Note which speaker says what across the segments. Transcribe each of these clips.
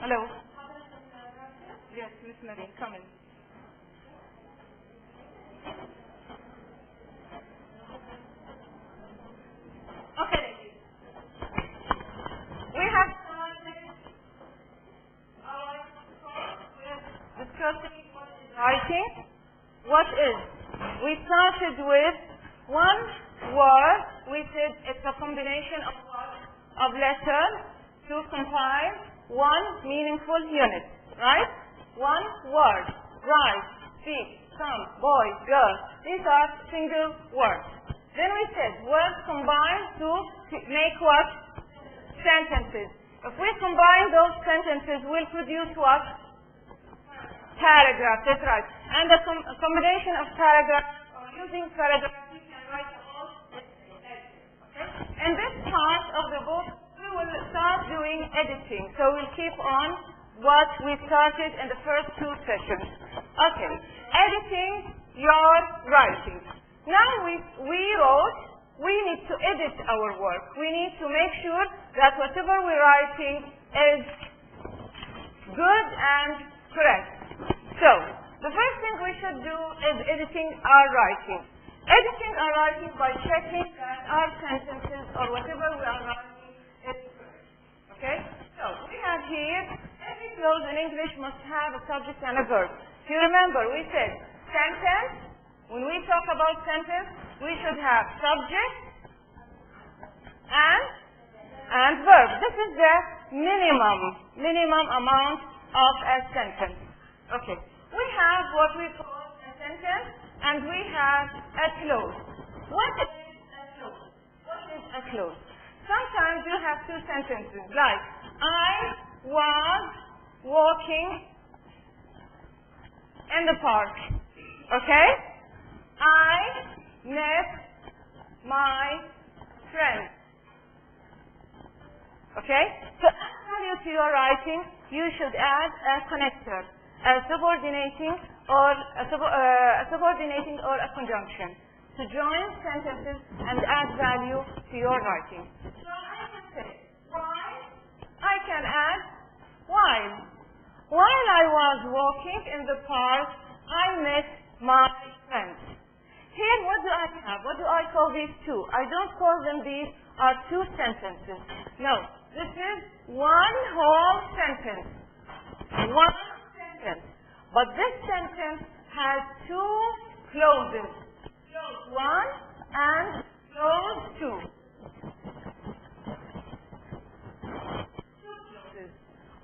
Speaker 1: Hello. Yes, Miss Marian, come in. Okay, ladies. We have started our course with discussing what is writing. What is? We started with one word. We said it's a combination of words, of letters to compile one meaningful unit, right? One word. Write, speak, come, boy, girl. These are single words. Then we said words combine to make what? Sentences. If we combine those sentences, we'll produce what? Paragraph. That's right. And a combination of paragraphs, or using paragraphs, we can write a whole essay. Okay? In this part of the book, we will start doing editing. So we'll keep on what we started in the first two sessions. Okay. Editing your writing. Now we wrote, we need to edit our work. We need to make sure that whatever we're writing is good and correct. So, the first thing we should do is editing our writing. Editing our writing by checking that our sentences or whatever we are writing is correct. Okay? So, we have here, every clause in English must have a subject and a verb. If you remember, we said sentence. When we talk about sentence, we should have subject and verb. This is the minimum amount of a sentence. Okay. We have what we call a sentence and we have a clause. What is a clause? What is a clause? Sometimes you have two sentences like I was walking in the park. Okay? I met my friend. Okay? So add value to your writing, you should add a connector, a subordinating or a conjunction to join sentences and add value to your writing. So I can say, while, I can add while. While I was walking in the park, I met my friend. Here, what do I have? What do I call these two? I don't call them these are two sentences. No, this is one whole sentence. One sentence. But this sentence has two clauses. Clause 1 and clause 2. Two clauses.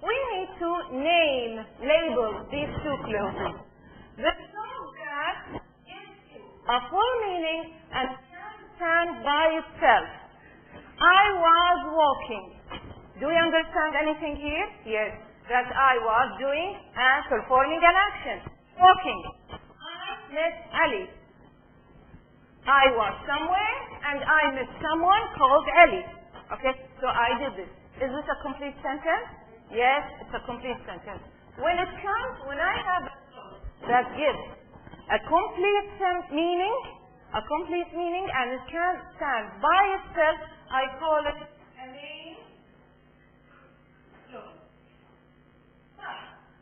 Speaker 1: We need to label these two clauses. The clause that a full meaning and can stand by itself. I was walking. Do you understand anything here? Yes. That I was doing and performing an action. Walking. I met Ali. I was somewhere and I met someone called Ali. Okay? So I did this. Is this a complete sentence? Yes, it's a complete sentence. When I have a clause that gives a complete meaning, and it can stand by itself, I call it a main clause.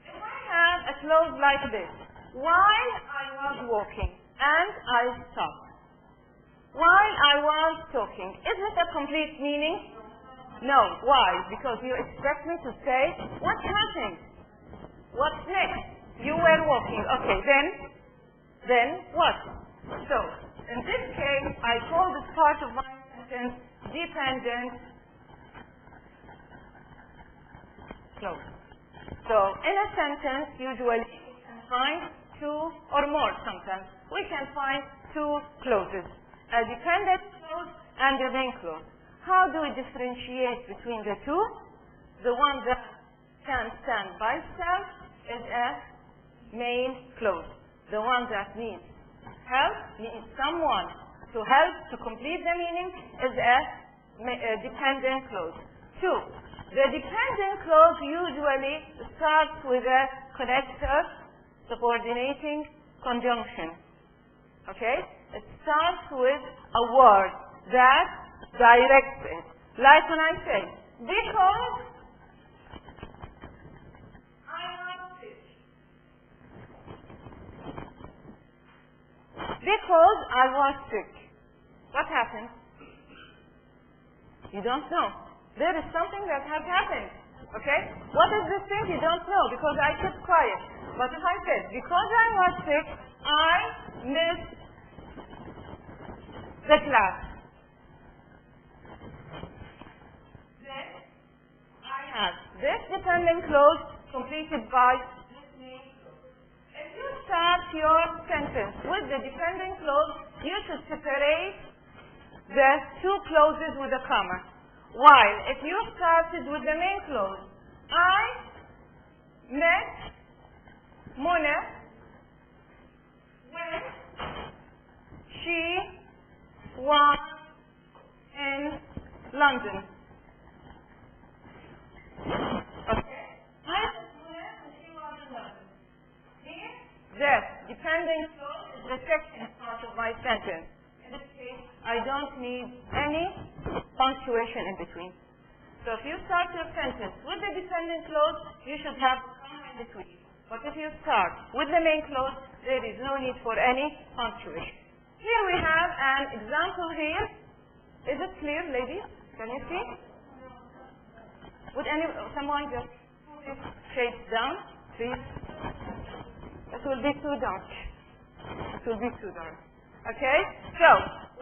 Speaker 1: If I have a clause like this, while I was walking and I stopped, while I was talking, is it a complete meaning? No. Why? Because you expect me to say, what happened? What's next? You were walking. Okay, then what? So, in this case, I call this part of my sentence dependent clause. So, in a sentence, usually we can find two or more sometimes. We can find two clauses, a dependent clause and a main clause. How do we differentiate between the two? The one that can stand by itself is a main clause. The one that needs help, needs someone to help to complete the meaning, is a dependent clause. 2. The dependent clause usually starts with a connector, subordinating conjunction. Okay? It starts with a word that directs it. Like when I say, because Because I was sick. What happened? You don't know. There is something that has happened. Okay? What is this thing? You don't know because I kept quiet. But if I said, because I was sick, I missed the class. Then I have this dependent clause completed by this main clause. If you start your sentence with the dependent clause, you should separate the two clauses with a comma. While if you started with the main clause, I met Mona when she was in London. Okay. I met Mona when she was in London. Here, the dependent clause is the second part of my sentence. In this case, I don't need any punctuation in between. So if you start your sentence with the dependent clause, you should have a comma in between. But if you start with the main clause, there is no need for any punctuation. Here we have an example here. Is it clear, ladies? Can you see? Would someone just put this shades down, please? It will be too dark. It will be too dark. Okay? So,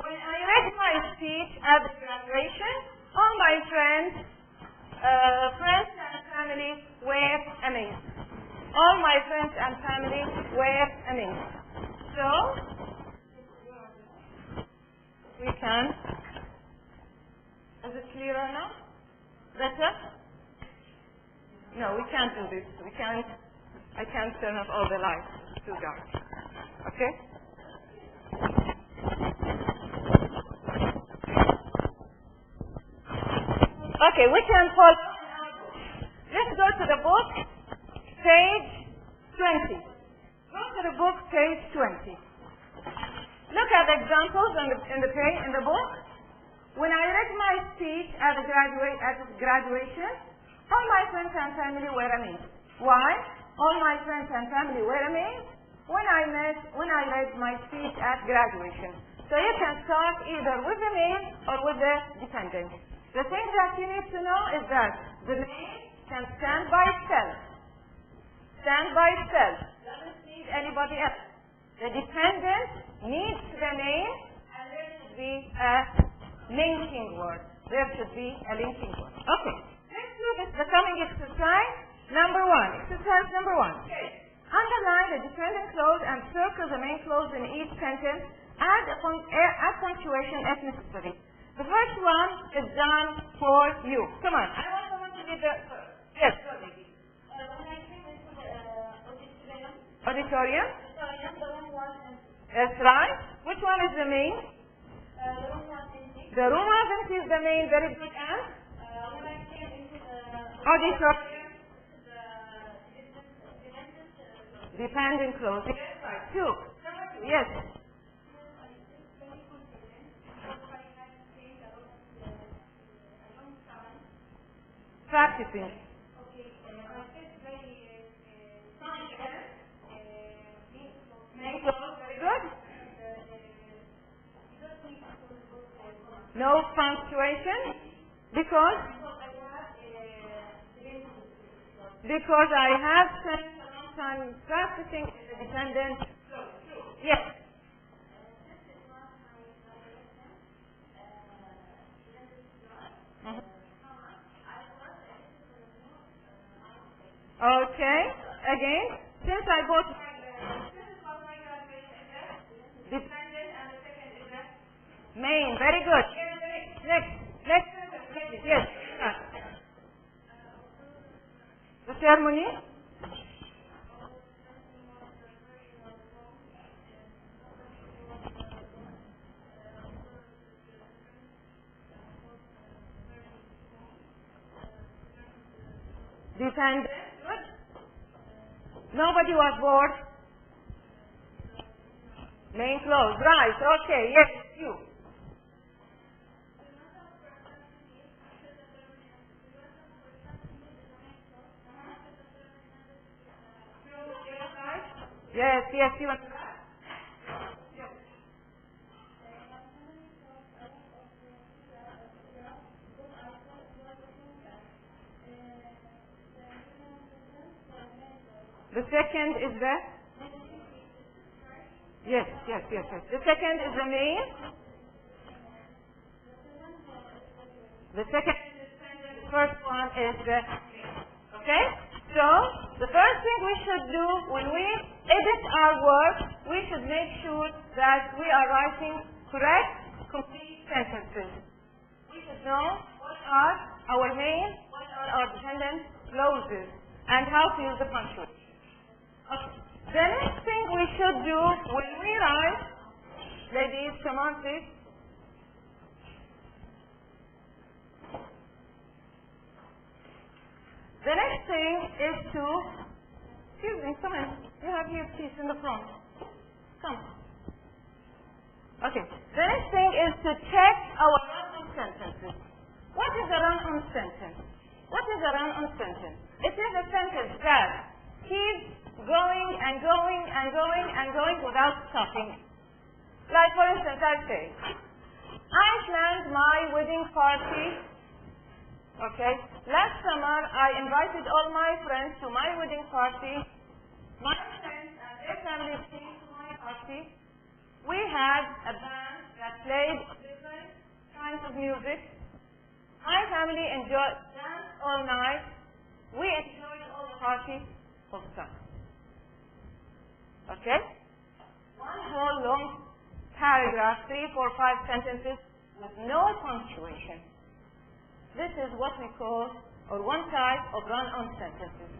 Speaker 1: when I read my speech at the graduation, all my friends and family were amazed. All my friends and family were amazed. So, we can. Is it clearer now? Better? No, we can't do this. We can't. I can't turn off all the lights. It's too dark. Okay? Okay, we can follow. Let's go to the book, page 20. Go to the book, page 20. Look at the examples in the book. When I read my speech at graduation, all my friends and family were amazed. Why? All my friends and family were amazed when I read my speech at graduation. So you can start either with the main or with the dependent. The thing that you need to know is that the main can stand by itself. Stand by itself. Doesn't need anybody else. The dependent needs the main, and there should be a linking word. There should be a linking word. Okay. Let's look at the coming exercise number 1. Exercise number 1. Okay. Underline the dependent clause and circle the main clause in each sentence. Add punctuation if necessary. The first one is done for you. Come on. I want someone to read the first. Yes. Auditorium. That's right. Which one is the main? The room was empty is the main. Very good. And? Auditorium. Dependent clause. Yes, right. 2. Yes. Practicing. Main clause. Very good. No punctuation. Because I have spent a long time practicing the dependent clause. Yes. Okay. Again, since I bought my graduation, dependent and the second is the main. Very good. Next. Yes. The ceremony. Dependent. Good. Nobody was bored. Main clause. Right. Okay. Yes. You. Yes, you want to. The second is the? Yes. The second is the main. The second is the sentence. The first one is the main. Okay? So, the first thing we should do when we edit our work, we should make sure that we are writing correct, complete sentences. We should know what are our main, what are our dependent clauses, and how to use the punctuation. Okay. The next thing we should do when we write, ladies, come on please. The next thing is to, excuse me, come in. You have your seats in the front. Come. Okay. The next thing is to check our run-on sentences. What is a run-on sentence? What is a run-on sentence? It is a sentence that keeps going and going and going and going without stopping. Like for instance, I say, I planned my wedding party. Okay. Last summer, I invited all my friends to my wedding party. My friends and their families came to my party. We had a band that played different kinds of music. My family enjoyed dance all night. We enjoyed all the party. Full stop. Okay? One whole long paragraph, 3, 4, 5 sentences with no punctuation. This is what we call, or one type of run-on sentences.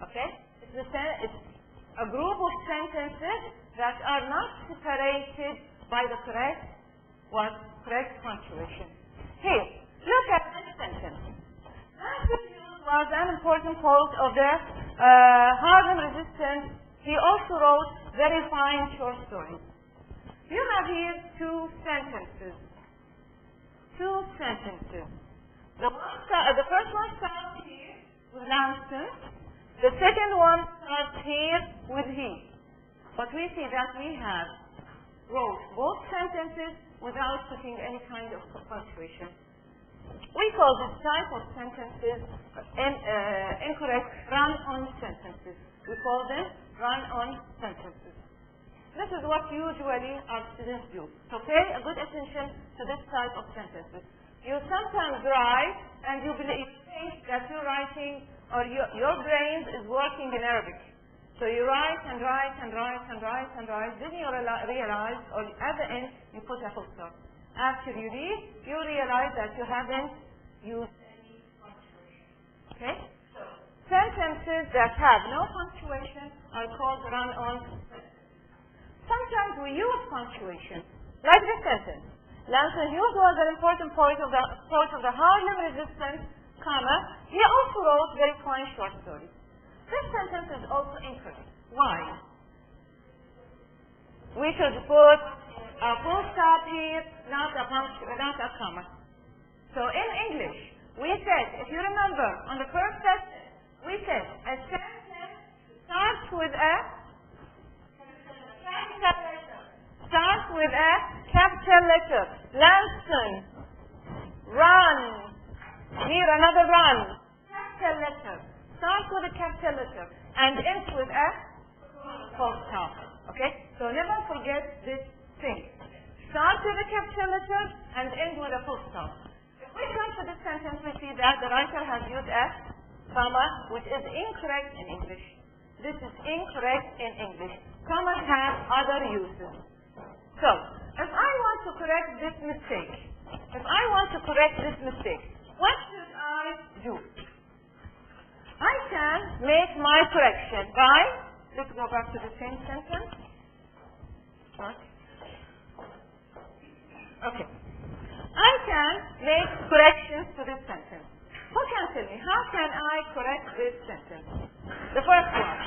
Speaker 1: Okay? It's a group of sentences that are not separated by the correct punctuation. Here, look at this sentence. Nancy was an important part of the Harlem Resistance. He also wrote very fine short stories. You have here two sentences. The first one starts here with Langston. The second one starts here with he. But we see that we have wrote both sentences without putting any kind of punctuation. We call this type of sentences incorrect run-on sentences. We call them run-on sentences. This is what usually our students do. So pay a good attention to this type of sentences. You sometimes write and you think that you're writing or your brain is working in Arabic. So you write and write and write and write and write. Then you realize, or at the end, you put a full stop. After you read, you realize that you haven't used any punctuation. Okay? So sentences that have no punctuation are called run-on sentences. Sometimes we use punctuation, like this sentence. Langston Hughes was an important part of the Harlem Resistance, comma. He also wrote very fine short stories. This sentence is also incorrect. Why? We should put a full stop here, not a comma. So in English, we said, if you remember, on the first sentence, we said a sentence starts with a capital letter. Starts with a capital letter. Langston, run. Here another run. Capital letter. Starts with a capital letter and ends with a full stop. Okay? So never forget this thing. Start with a capital letter and end with a full stop. If we come to this sentence, we see that the writer has used a comma, which is incorrect in English. This is incorrect in English. Commas have other uses. So, if I want to correct this mistake, what should I do? I can make my correction by, let's go back to the same sentence. Okay. I can make corrections to this sentence. Who can tell me, how can I correct this sentence? The first one.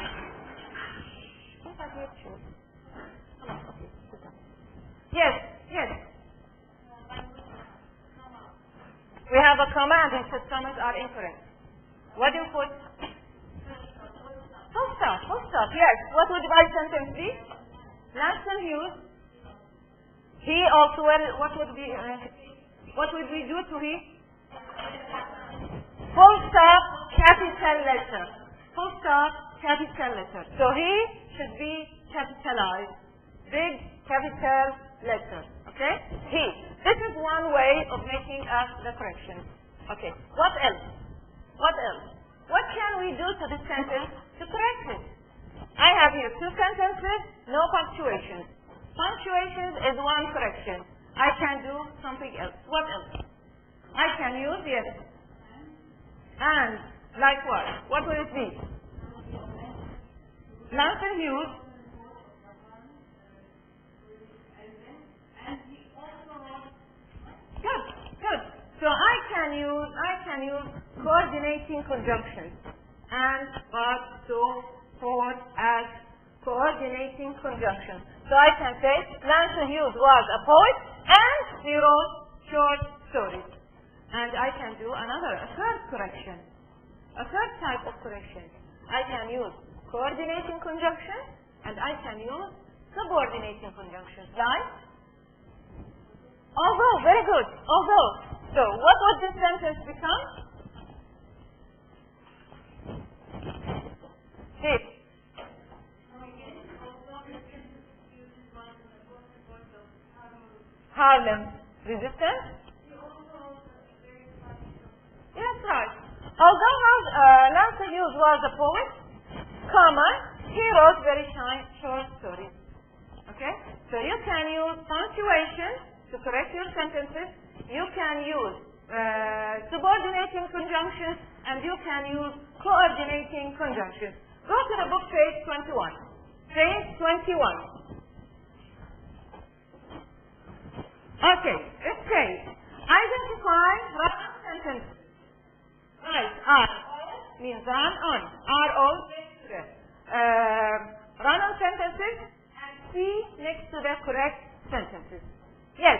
Speaker 1: Yes. We have a comma and it says commas are incorrect. What do you put? Full stop, yes. What would my sentence be? Langston Hughes. He also, what would we do to he? Full stop, capital letter. Full stop, capital letter. So he should be capitalized. Big capital letter. Okay? He. This is one way of making the correction. Okay. What else? What else? What can we do to this sentence to correct it? I have here two sentences, no punctuation. Punctuations is one correction. I can do something else. What else? I can use, yes. And, like what? What will it be? Lanson Hughes. Good, good. So I can use coordinating conjunctions. And, but, so, for, as, coordinating conjunctions. So I can say, Lanson Hughes was a poet and he wrote short stories. And I can do a third correction. A third type of correction. I can use coordinating conjunctions and I can use subordinating conjunctions. Like, although, very good, although. So what would this sentence become? This. Harlem resistance? Yes, right. Although Lanson Hughes was a poet, comma, he wrote very short stories. Okay? So you can use punctuation to correct your sentences. You can use subordinating conjunctions, and you can use coordinating conjunctions. Go to the book, page 21. Page 21. Okay, it says, identify run-on sentences. Right, R means run on. R-O next to the run-on sentences, and C next to the correct sentences. Yes.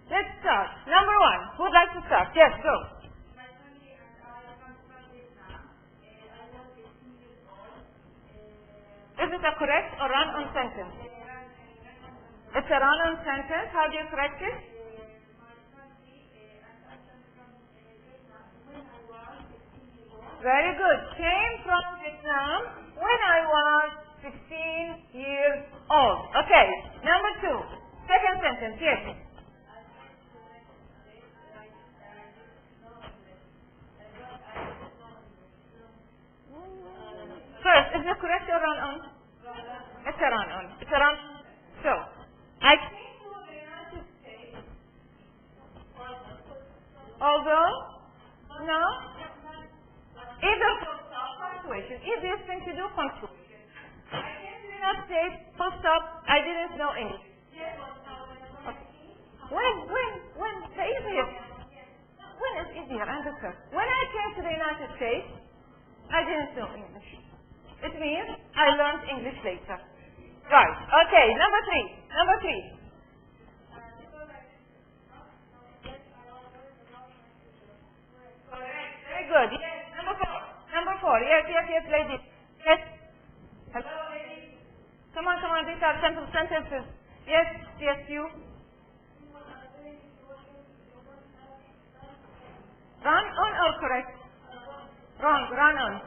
Speaker 1: Let's start. Number one. Who would like to start? Yes, go.
Speaker 2: My family and I come from Vietnam. I was 18 years old.
Speaker 1: Is it a correct or run-on sentence? It's a run-on sentence. How do you correct it? Very good. Came from Vietnam when I was 16 years old. Okay. Number two. Second sentence. Yes. First, is it correct or run-on? It's a run-on. It's a run-on. So, I came to the United States, although, no, either full stop, punctuation. Easiest thing to do, punctuation. I came to the United States, full stop, I didn't know English. Okay. When, the easiest, when is easier, answer. When I came to the United States, I didn't know English. It means I learned English later. Right. Okay. Number three. Correct. Very good. Yes. Number four. Yes, ladies. Yes. Hello, ladies. Come on. These are simple sentences. Yes, you. Run on or correct? Wrong. Run on.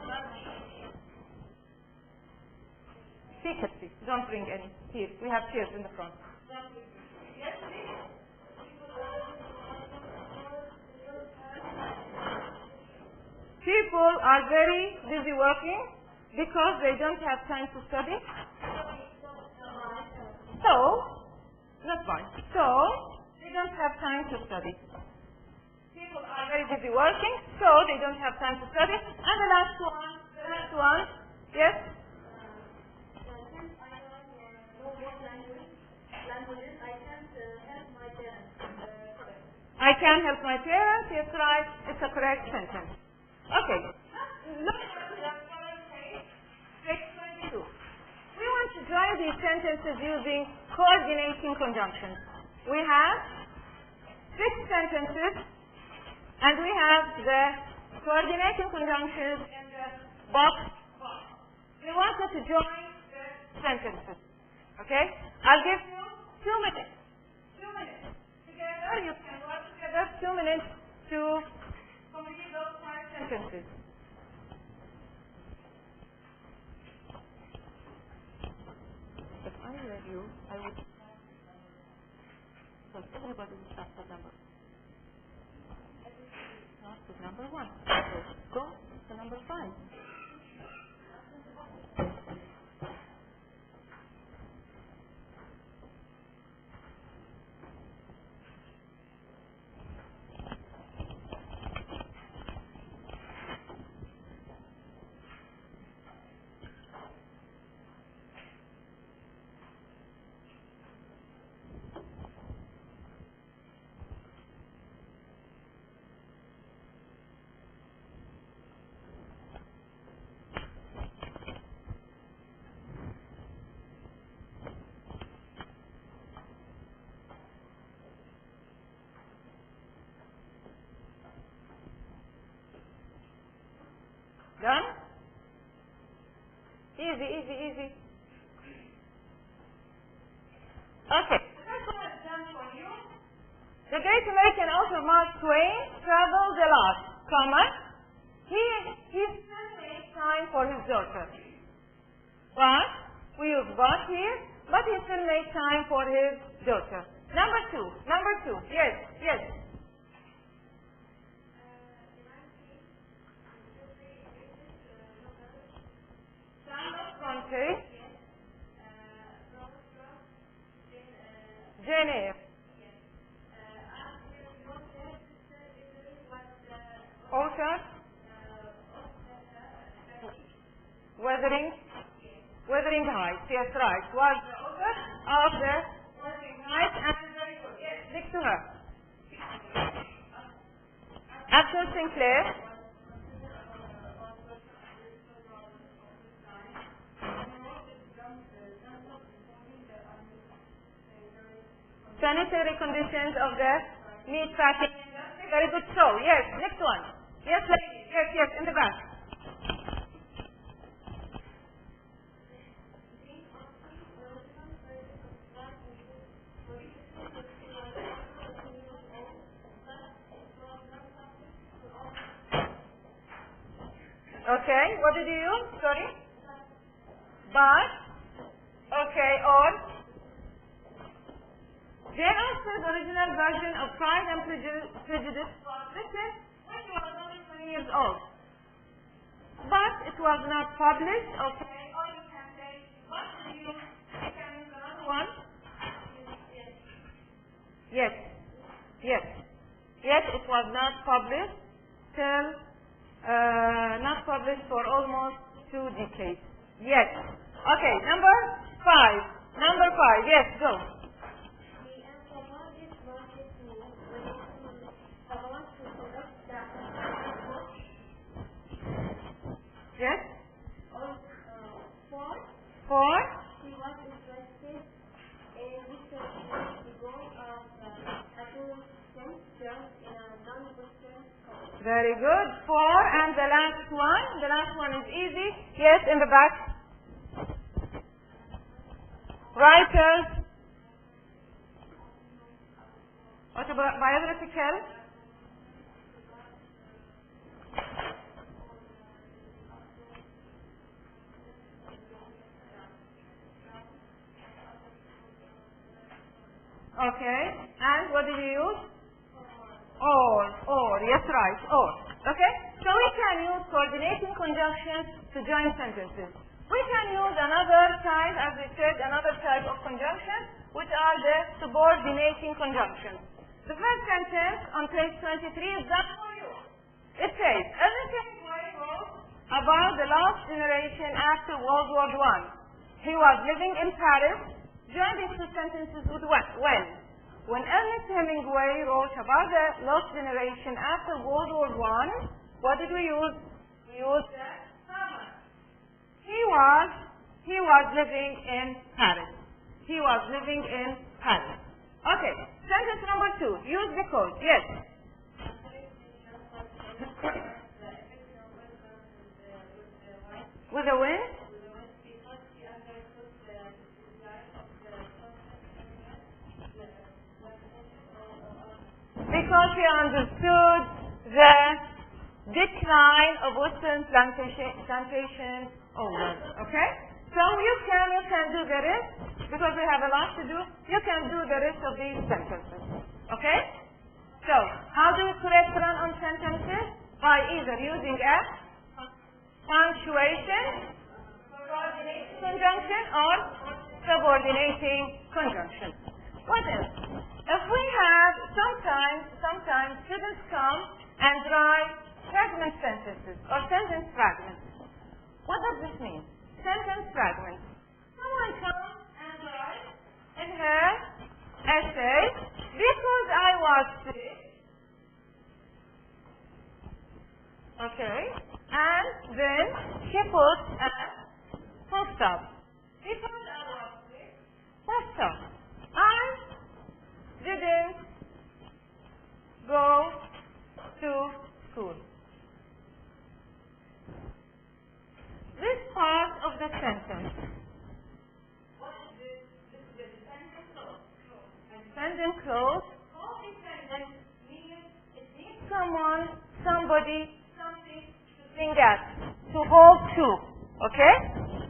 Speaker 1: Speaker, please. Don't bring any. Here, we have chairs in the front. Yes, please. People are very busy working because they don't have time to study. So, not fine. So, they don't have time to study. People are very busy working, so they don't have time to study. And the last one, yes? I can help my parents. Yes, right. It's a correct sentence. Okay. Look at page 22. We want to join these sentences using coordinating conjunctions. We have 6 sentences, and we have the coordinating conjunctions in the box. We want you to join the sentences. Okay? I'll give you 2 minutes. 2 minutes. Together, you can work together 2 minutes to complete those 5 sentences. because everybody will start with number. Start with number 1. So go to number 5. Done? Easy, easy, easy. Okay. The first one is done for you. The great American author Mark Twain traveled a lot, he still made time for his daughter. But, we use but here, but he still made time for his daughter. Number 2, yes. Country. Jane Eyre. Author. Wuthering Heights. Yes, right. Was the author of the Wuthering Heights, and very good. Yes, next to her. Arthur Sinclair. Sanitary conditions of the meat packing industry. Very good. So, yes, next one. Yes, ladies. Yes, in the back. Okay, what did you use? Sorry? But? Okay, or? Jane Austen's original version of Pride and Prejudice was written when she was only 20 years old. But it was not published, okay? Or you can say, what did you can use another one? Yes, it was not published till, not published for almost 2 decades. Yes. Okay, number 5, yes, go. Yes? For?
Speaker 2: He was interested in researching the goal of adolescent girls in a non-Western culture.
Speaker 1: Very good. 4, and the last one is easy. Yes, in the back. Writers. Autobiographical. Okay, and what did you use? Or, yes, right, or. Okay, so we can use coordinating conjunctions to join sentences. We can use another type, as we said, another type of conjunction, which are the subordinating conjunctions. The first sentence on page 23 is done for you. It says, Ernest Hemingway wrote about the lost generation after World War I. He was living in Paris. Join these 2 sentences with when. When Ernest Hemingway wrote about the lost generation after World War I, what did we use? We used the summer. He was living in Paris. Okay, sentence number 2. Use because. Yes. With the wind? Because he understood the decline of Western plantation owners. Okay? So you can do the rest. because we have a lot to do, you can do the rest of these sentences. Okay? So, how do we correct run-on sentences? By either using a punctuation, coordinating conjunction, or subordinating conjunction. What else? If we have, sometimes students come and write fragment sentences or sentence fragments. What does this mean? Sentence fragments. Someone comes and writes in her essay, because I was sick. Okay, and then she puts a full stop. Because I was sick, full stop. I didn't go to school. This part of the sentence. What is this? This is the dependent clause. Dependent clause. Co-dependent means it needs someone, somebody, something to bring at, to hold to. Okay?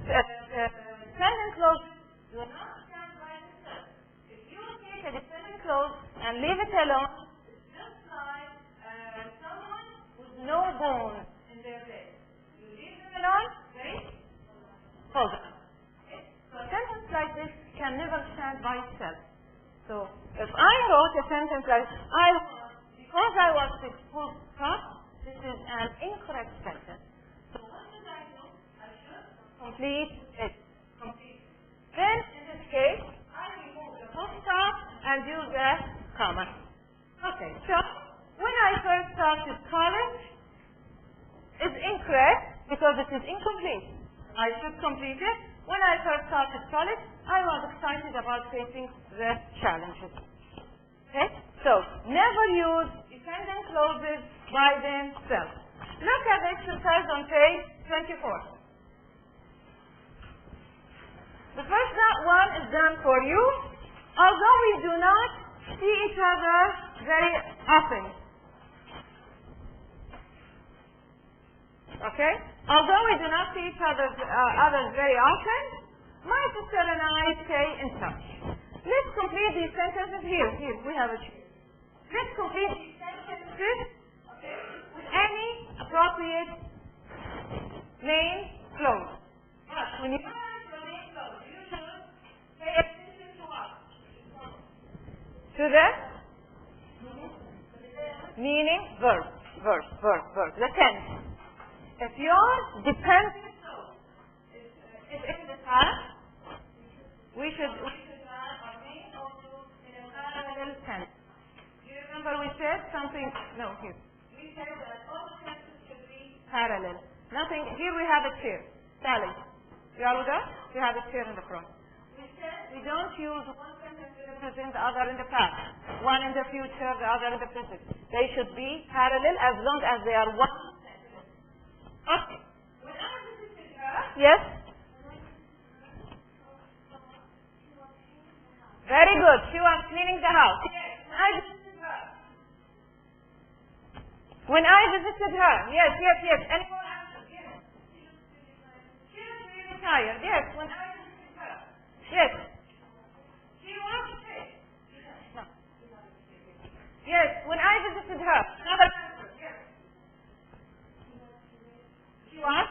Speaker 1: Dependent clause do not stand by itself. If you take a dependent clause and leave it alone, it's just like someone with no bones in their leg. You leave them alone, they hold on. Okay? So a sentence like this can never stand by itself. So if I wrote a sentence like, because I was sick, full stop, this is an incorrect sentence. So what should I do? I should complete it. Then, in this case, I remove the full stop and use a comma. Okay, so when I first started college, it's incorrect because it is incomplete. I should complete it. When I first started college, I was excited about facing the challenges. Okay? So, never use dependent clauses by themselves. Look at the exercise on page 24. The first one is done for you. Although we do not see each other very often. Okay? Although we do not see each other others very often, my sister and I stay in touch. Let's complete these sentences here. Here, we have it. Let's complete these sentences with any appropriate main clause. But when you write your main clause, you should pay attention to what? To the meaning, verb. The tense. If your dependent clause is in the past, we should add our main also in a parallel tense. Do you remember we said something? No, here. We said that all the tenses should be parallel. Nothing. Here we have a chair. Sally, you are with us? You have a chair in the front. We said we don't use one sentence to represent the other in the past, one in the future, the other in the present. They should be parallel as long as they are one sentence. Okay. When I visited her, yes? Very good. She was cleaning the house. Yes. I visited her. When I visited her. Yes. Any more answers? Yes. She was really tired. Yes. When I visited her. Yes. She was sick. No. Yes. When I visited her. Another answer. Yes. She was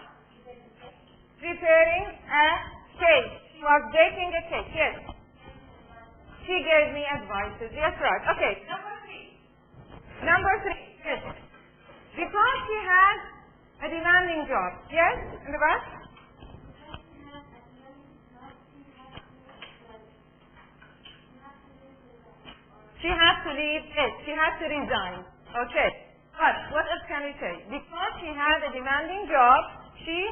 Speaker 1: preparing a cake. She was baking a cake. Yes. She gave me advices. Yes, right. Okay. Number three. Yes. Because she had a demanding job. Yes? In the back? She had to leave it. She had to resign. Okay. But what else can we say? Because she had a demanding job, she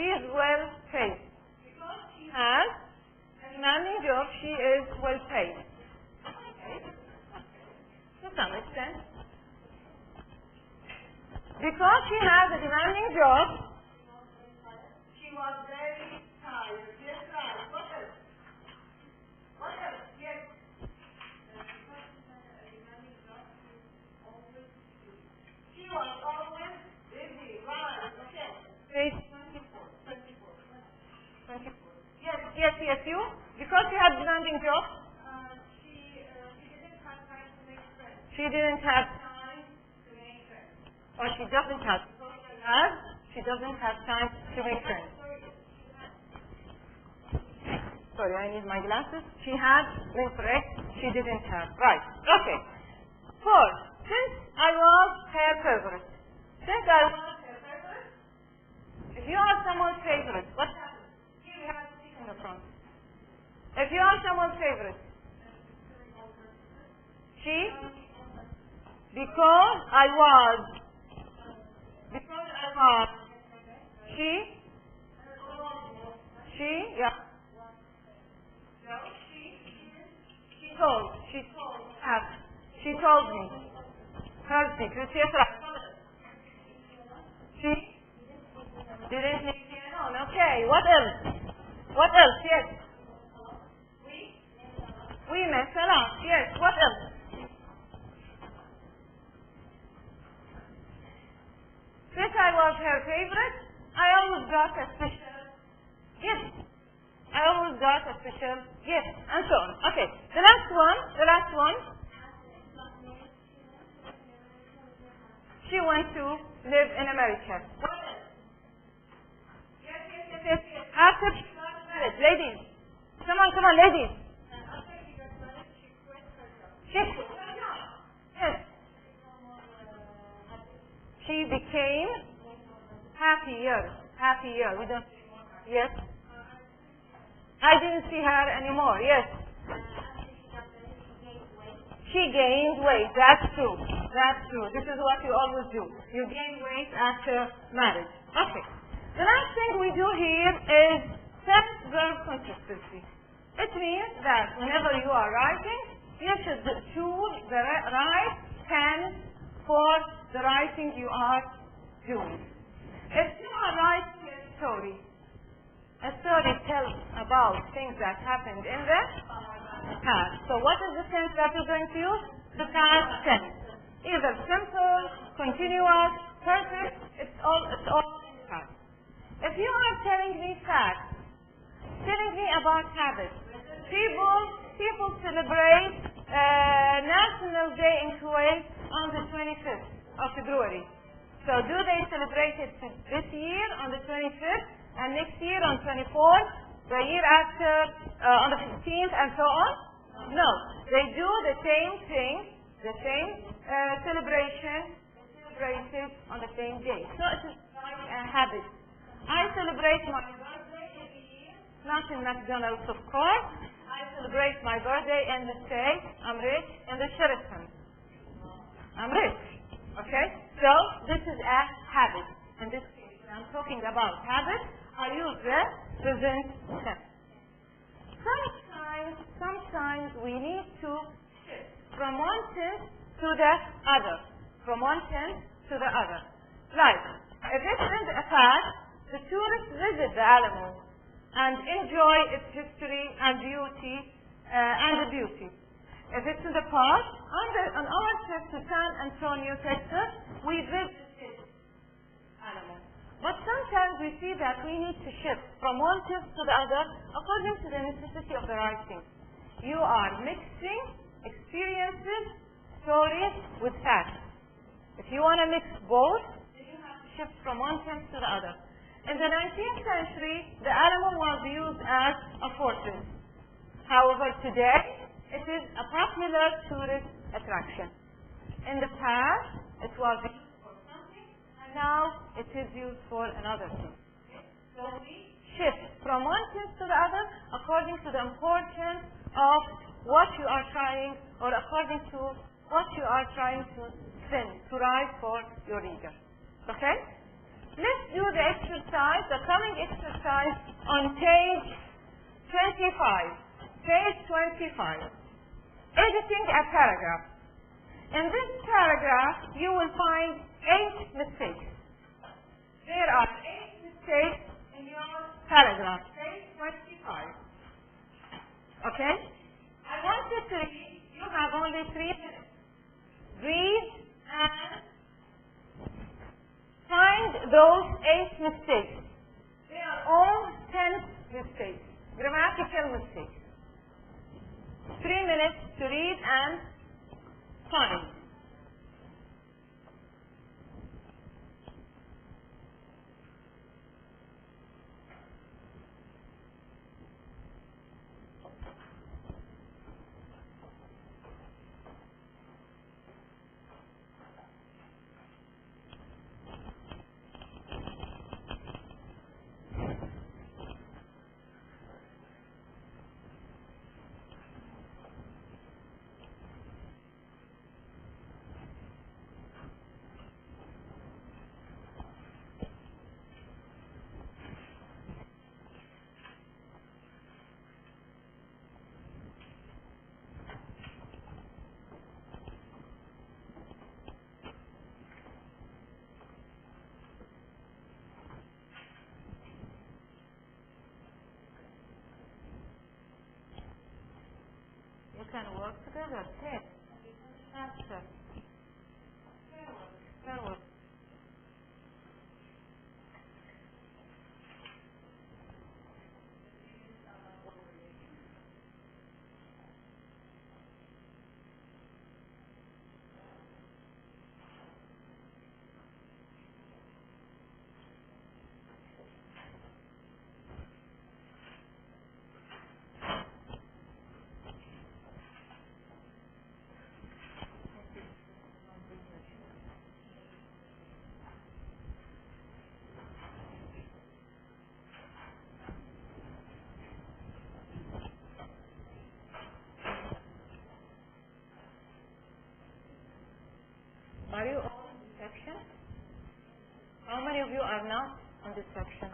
Speaker 1: is well paid. Has a demanding job, she is well paid. Okay. To some extent. Because she has a demanding job, she was very tired. Yes, right. What else? Yes. She was always busy. Right. Okay. Page 24. yes, you? Because she had demanding job?
Speaker 2: She didn't have time to make friends.
Speaker 1: She didn't have time to make friends. Or she doesn't have. She doesn't have time to make friends. Sorry, I need my glasses. She had, incorrect, she didn't have. Right, okay. 4. Since I was her favorite. Since I was her favorite, if you are someone's favorite, what happens? Here we have a stick in the front. If you are someone's favorite, she, because I was, she, yeah. She told me. Her secret, yes, right. She didn't need piano. Okay, what else? What else? Yes. We mess a lot. Yes, what else? Since I was her favorite, I always got a special gift. And so on. Okay, the last one. She went to live in America. What else? Yes. After she got married, ladies. Come on, ladies.
Speaker 2: After she got married, she quit her job.
Speaker 1: She quit her job. Yes. She became happier. We don't. Yes. I didn't see her anymore. Yes. She gained weight. That's true. This is what you always do. You gain weight after marriage. Okay. The last thing we do here is tense-verb consistency. It means that whenever you are writing, you should choose the right tense for the writing you are doing. If you are writing a story tells about things that happened in the past. So what is the tense that you're going to use? The past tense. Either simple, continuous, perfect, it's all in the past. If you are telling me facts, telling me about habits, people celebrate National Day in Kuwait on the 25th of February. So do they celebrate it this year on the 25th and next year on 24th, the year after on the 15th and so on? No. They do the same thing, the same celebration, celebrated on the same day. So it is like a habit. I celebrate my birthday every year, not in McDonald's of course. I celebrate my birthday and say I'm rich in the Sheraton. I'm rich. Okay? So this is a habit. In this case, when I'm talking about habits, I use the present tense. Sometimes we need to shift from one tense to the other. Like, if it's in the past, the tourists visit the Alamo and enjoy its history and beauty. If it's in the past, on our trip to San Antonio, Texas, we visited Alamo. But sometimes we see that we need to shift from one test to the other according to the necessity of the writing. You are mixing experiences, stories with facts. If you want to mix both, then you have to shift from one tense to the other. In the 19th century, the Alamo was used as a fortress. However, today, it is a popular tourist attraction. In the past, it was used for something, and now it is used for another thing. So we shift from one tense to the other according to the importance of what you are trying, or according to what you are trying to write for your reader. Okay? Let's do the exercise, the coming exercise on page 25. Page 25. Editing a paragraph. In this paragraph, you will find 8 mistakes. There are 8 mistakes in your paragraph. Page 25. Okay? I want you to read. You have only 3 minutes. Read and find those 8 mistakes. They are all 10 mistakes. Grammatical mistakes. 3 minutes to read and find. You can work together. Yes. Faster. Fair work. Are you all in this section? How many of you are not on this section?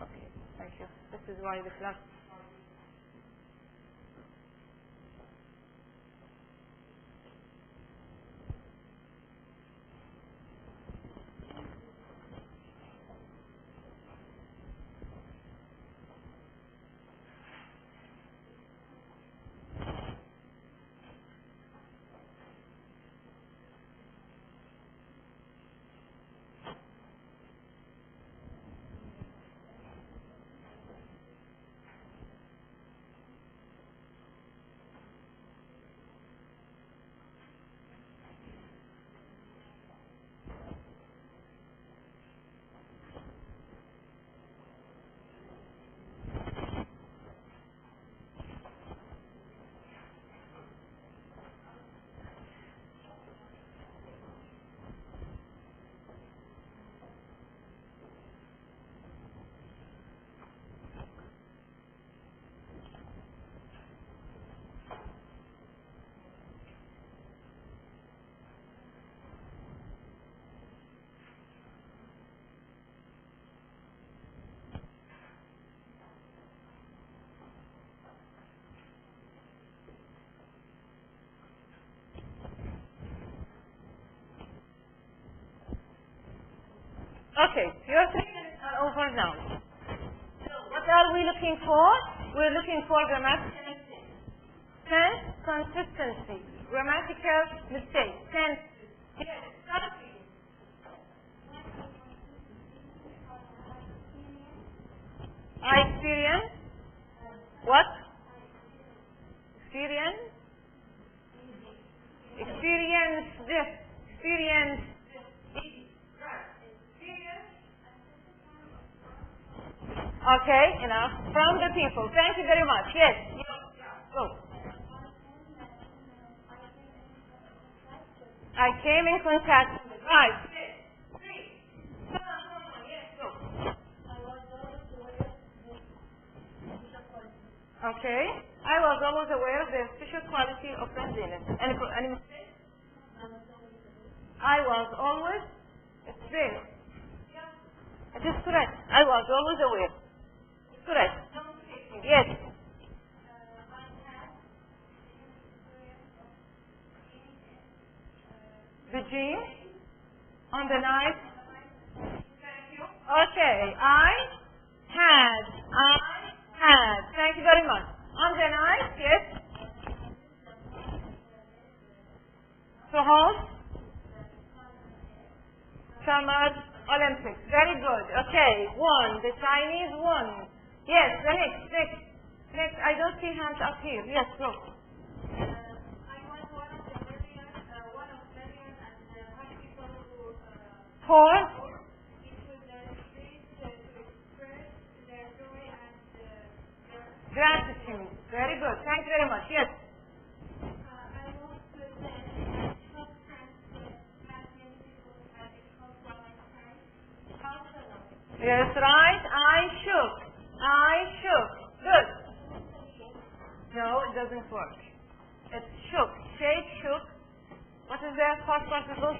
Speaker 1: Okay, thank you. This is why the class. Okay, your 3 minutes are over now. So, what are we looking for? We're looking for grammatical mistakes. Tense, consistency. Grammatical mistakes. Tense. Yes, start reading. I experience. What? Experience. Experience this. Experience. Okay, enough. From the people. Thank you very much. Yes. Go. I came in contact with. Right. Okay. I was always aware of the special quality of benzene. Any mistake? I was always aware. It is correct. I was always aware. Correct. Yes. The gene on the night. Okay. I had. Thank you very much. On the night, yes. To host Summer Olympics. Very good. Okay. 1. The one. Yes, the next. I don't see hands up here. Yes, go.
Speaker 2: I was one of Marian and the people who
Speaker 1: Four.
Speaker 2: it was the street to express their joy and their
Speaker 1: Gratitude. Very good. Thank you very much. Yes.
Speaker 2: I want to say that help friends have many people that it helps one my friends.
Speaker 1: Yes, right. I shook. Good. No, it doesn't work. It's shook. Shake, shook. What is that first particle?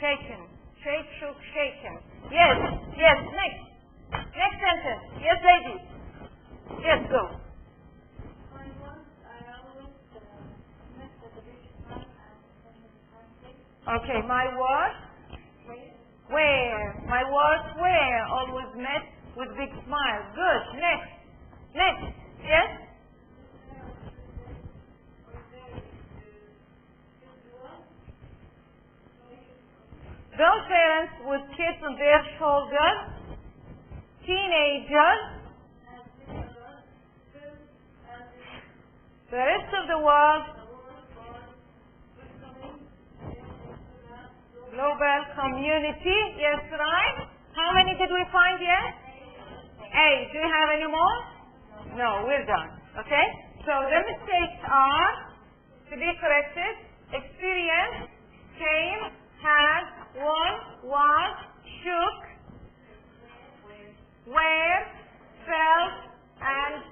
Speaker 1: Shaken. Shake, shook, shaken. Yes. Next sentence. Yes, lady. Yes, go. Okay, my words where. My words were always met with big smile. Good. Next. Yes? Those parents with kids on their shoulders, teenagers, the rest of the world, global community. Yes, right? How many did we find yet? 8. Do you have any more? No, we're done. Okay? So the mistakes are, to be corrected, experience, came, had, won, was, shook, where, felt, and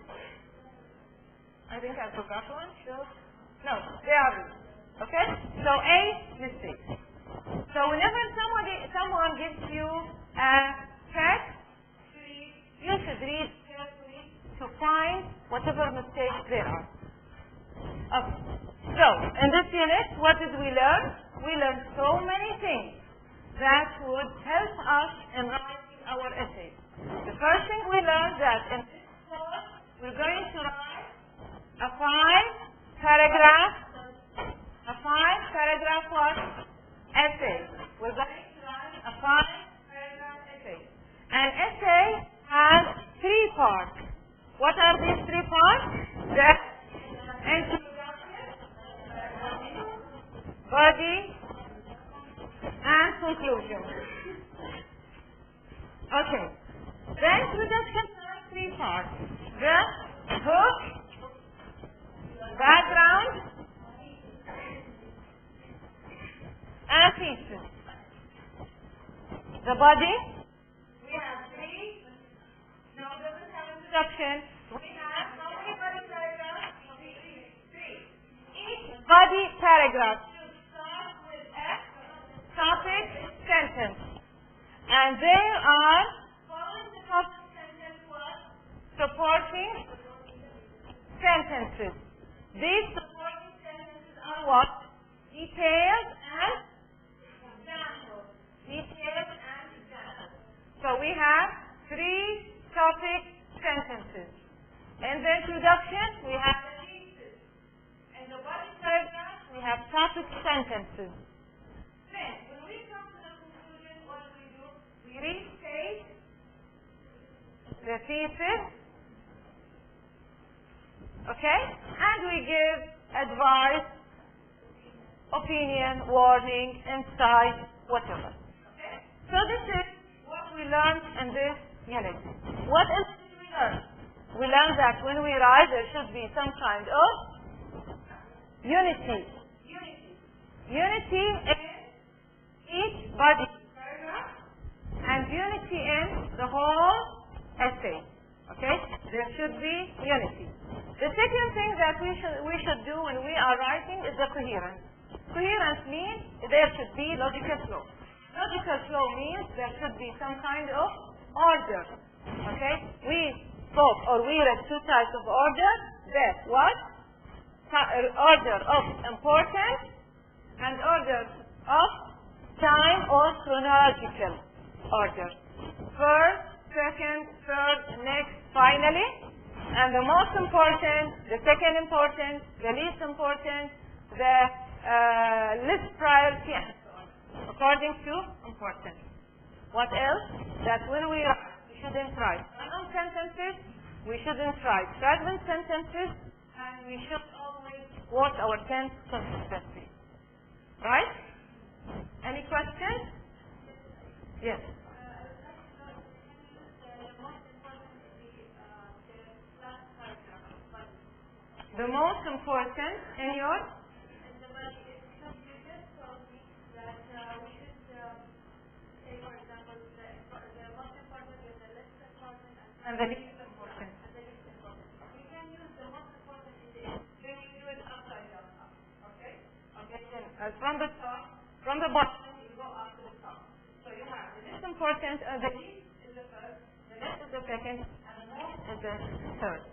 Speaker 1: I think I forgot one. Shook. No, they are these. Okay? So 8 mistakes. So whenever someone gives you a text, you should read carefully to find whatever mistakes there are. Okay. So in this unit, what did we learn? We learned so many things that would help us in writing our essays. The first thing we learned that in this course, we're going to write a 5-paragraph what? Essay. We're going to write a 5-paragraph essay. An essay has 3 parts. What are these 3 parts? The introduction, body, and conclusion. Okay. The introduction has 3 parts. The hook, background, and thesis. The body, we have 3. No, it doesn't have introduction. We have how many body paragraphs? 3. Each body paragraph should start with a topic sentence. And there are, following the topic sentence, what? Supporting sentences. These supporting sentences are what? Details and examples. So we have 3 topic sentences. In the introduction, we have the thesis. In the body paragraph, we have topic sentences. Then, when we come to the conclusion, what do? We restate the thesis, okay? And we give advice, opinion, warning, insight, whatever. Okay? So this is what we learned in this unit. What else did we learn? We learned that when we write, there should be some kind of unity. Unity in each body paragraph and unity in the whole essay. Okay? There should be unity. The second thing that we should do when we are writing is the coherence. Coherence means there should be logical flow. Logical flow means there should be some kind of order. Okay? We spoke or we read 2 types of order. That what? Order of importance and order of time or chronological order. First, second, third, next, finally. And the most important, the second important, the least important, the least priority, and so on, according to importance. What else? That when we shouldn't write one on sentences, we shouldn't write fragment sentences, and we should always watch our tense consistently. Right? Any questions? Yes. The most important in your? And the least important. We can use the most important in the end. Then we do it upside down. Okay? Okay, then from the top, from the bottom, you go up to the top. So you have the least important, the least is the first, the next is the second, and the most is the third.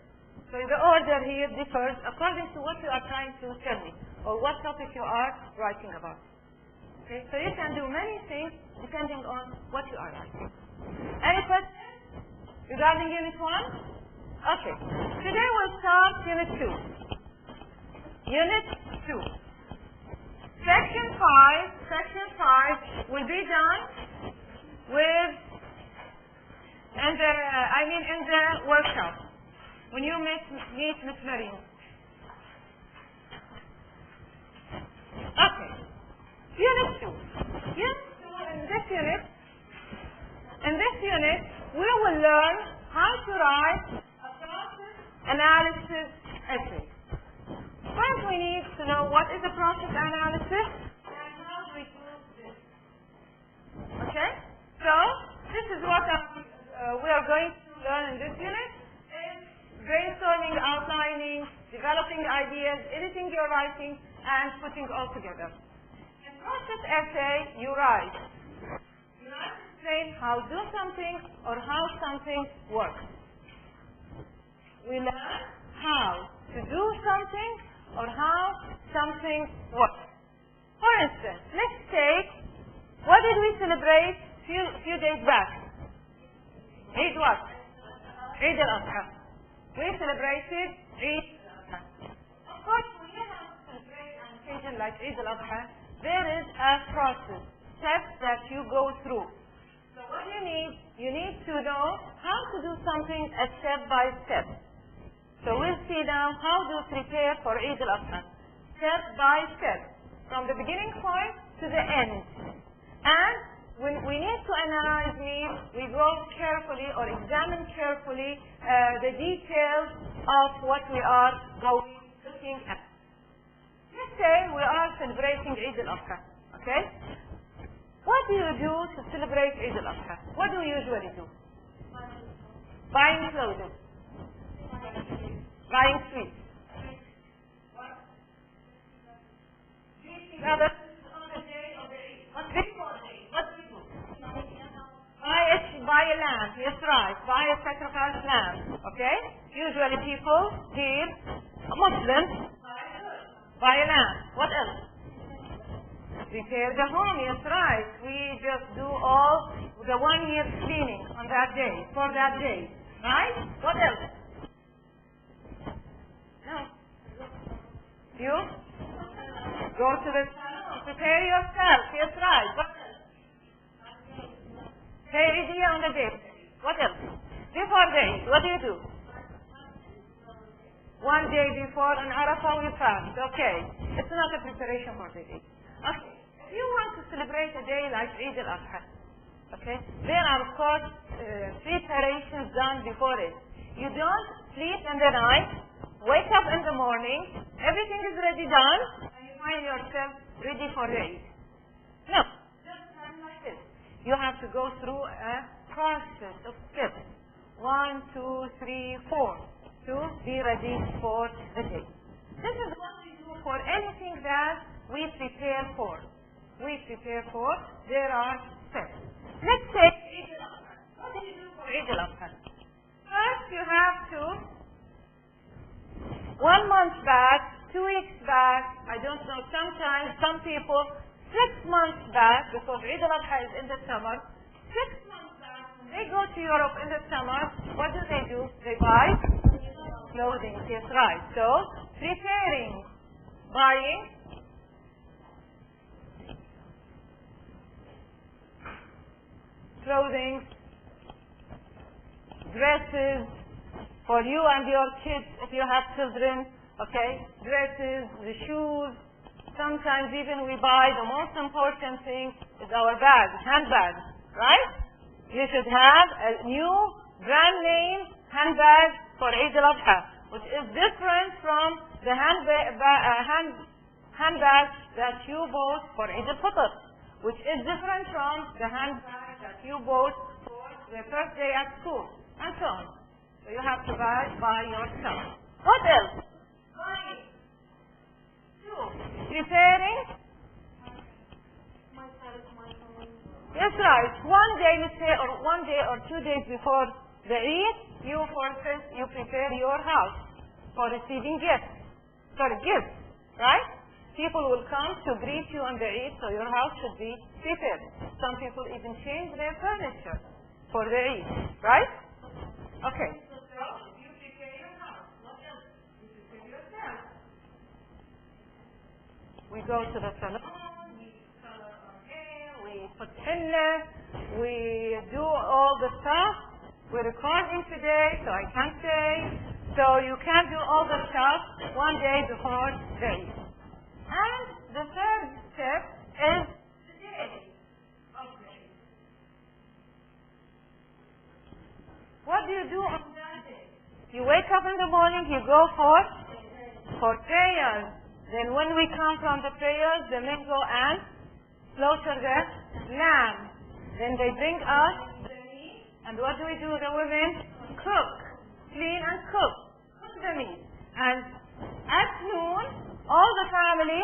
Speaker 1: So the order here differs according to what you are trying to tell me, or what topic you are writing about. Okay? So you can do many things depending on what you are writing. Any questions regarding Unit 1? Okay. Today we'll start Unit 2. Unit 2. Section 5 will be done with, in the workshop, when you meet Miss Marian. Okay. Unit 2. In this unit, we will learn how to write a process analysis essay. First, we need to know what is a process analysis and how do we do this. Okay? So, this is what we are going to learn in this unit. Is brainstorming, outlining, developing ideas, editing your writing, and putting all together. In process essay, you write. You write to explain how to do something or how something works. We learn how to do something or how something works. For instance, let's take, what did we celebrate few days back? Eid what? Eid al-Adha. We celebrated Eid al-Adha. Of course, when you have to celebrate an occasion like Eid al-Adha, there is a process, steps that you go through. So what you need to know how to do something step by step. So we'll see now how to prepare for Eid al-Adha, step by step, from the beginning point to the end. And when we need to analyze meals, we go carefully or examine carefully the details of what we are looking at. Let's say we are celebrating Eid al-Adha, okay? What do you do to celebrate Eid al-Adha? What do you usually do? Buying clothes. Buying sweets. Rather, on the day of the Eid. What do you do? Buy a lamb. Yes, right. Buy a sacrifice lamb. Okay? Usually people here, Muslims, buy a lamb. What else? Prepare the home. Yes, right. We just do all the 1 year cleaning on that day, for that day. Right? What else? No. You? Go to the salon. Prepare yourself. Yes, right. What else? Pay idea on the day. What else? Before day, what do you do? 1 day before an Arafah we fast. Okay. It's not a preparation for the day. Okay. If you want to celebrate a day like Eid al-Adha, okay, there are of course preparations done before it. You don't sleep in the night, wake up in the morning, everything is ready done, and you find yourself ready for the Eid. No, just not like this. You have to go through a process of steps. 1, 2, 3, 4 to be ready for the day. This is what we do for anything that we prepare for. There are steps. Let's take Eid al-Adha. What do you do for Eid al-Adha? First, you have to, 1 month back, 2 weeks back, I don't know, sometimes, some people, 6 months back, because Eid al-Adha is in the summer, 6 months back, when they go to Europe in the summer, what do? They buy clothing. Yes, right. So, preparing, buying, clothing, dresses for you and your kids if you have children, okay? Dresses, the shoes. Sometimes even we buy, the most important thing is our bag, handbag, right? You should have a new brand name handbag for Eid al-Adha, which is different from the handbag that you bought for Eid al-Fitr, which is different from the handbag that you bought for the first day at school, and so on. So you have to buy by yourself. What else? Money. Preparing. That's right. One day, let's say, or 1 day or 2 days before the Eid, you prepare your house for receiving gifts. Gifts, right? People will come to greet you on the Eid, so your house should be prepared. Some people even change their furniture for the Eid, right? Okay. So you prepare your house. What else? You prepare yourself. We go to the salon, we color our hair, we put henna, we do all the stuff. We're recording today, so I can't say. So you can do all the stuff 1 day before the Eid. And the third step is the day of the Eid. What do you do on that day? You wake up in the morning, you go for prayers. Then when we come from the prayers, the men go and slaughter the lamb. Then they bring us the meat. And what do we do with the women? Cook. Clean and cook. Cook the meat. And at noon, all the family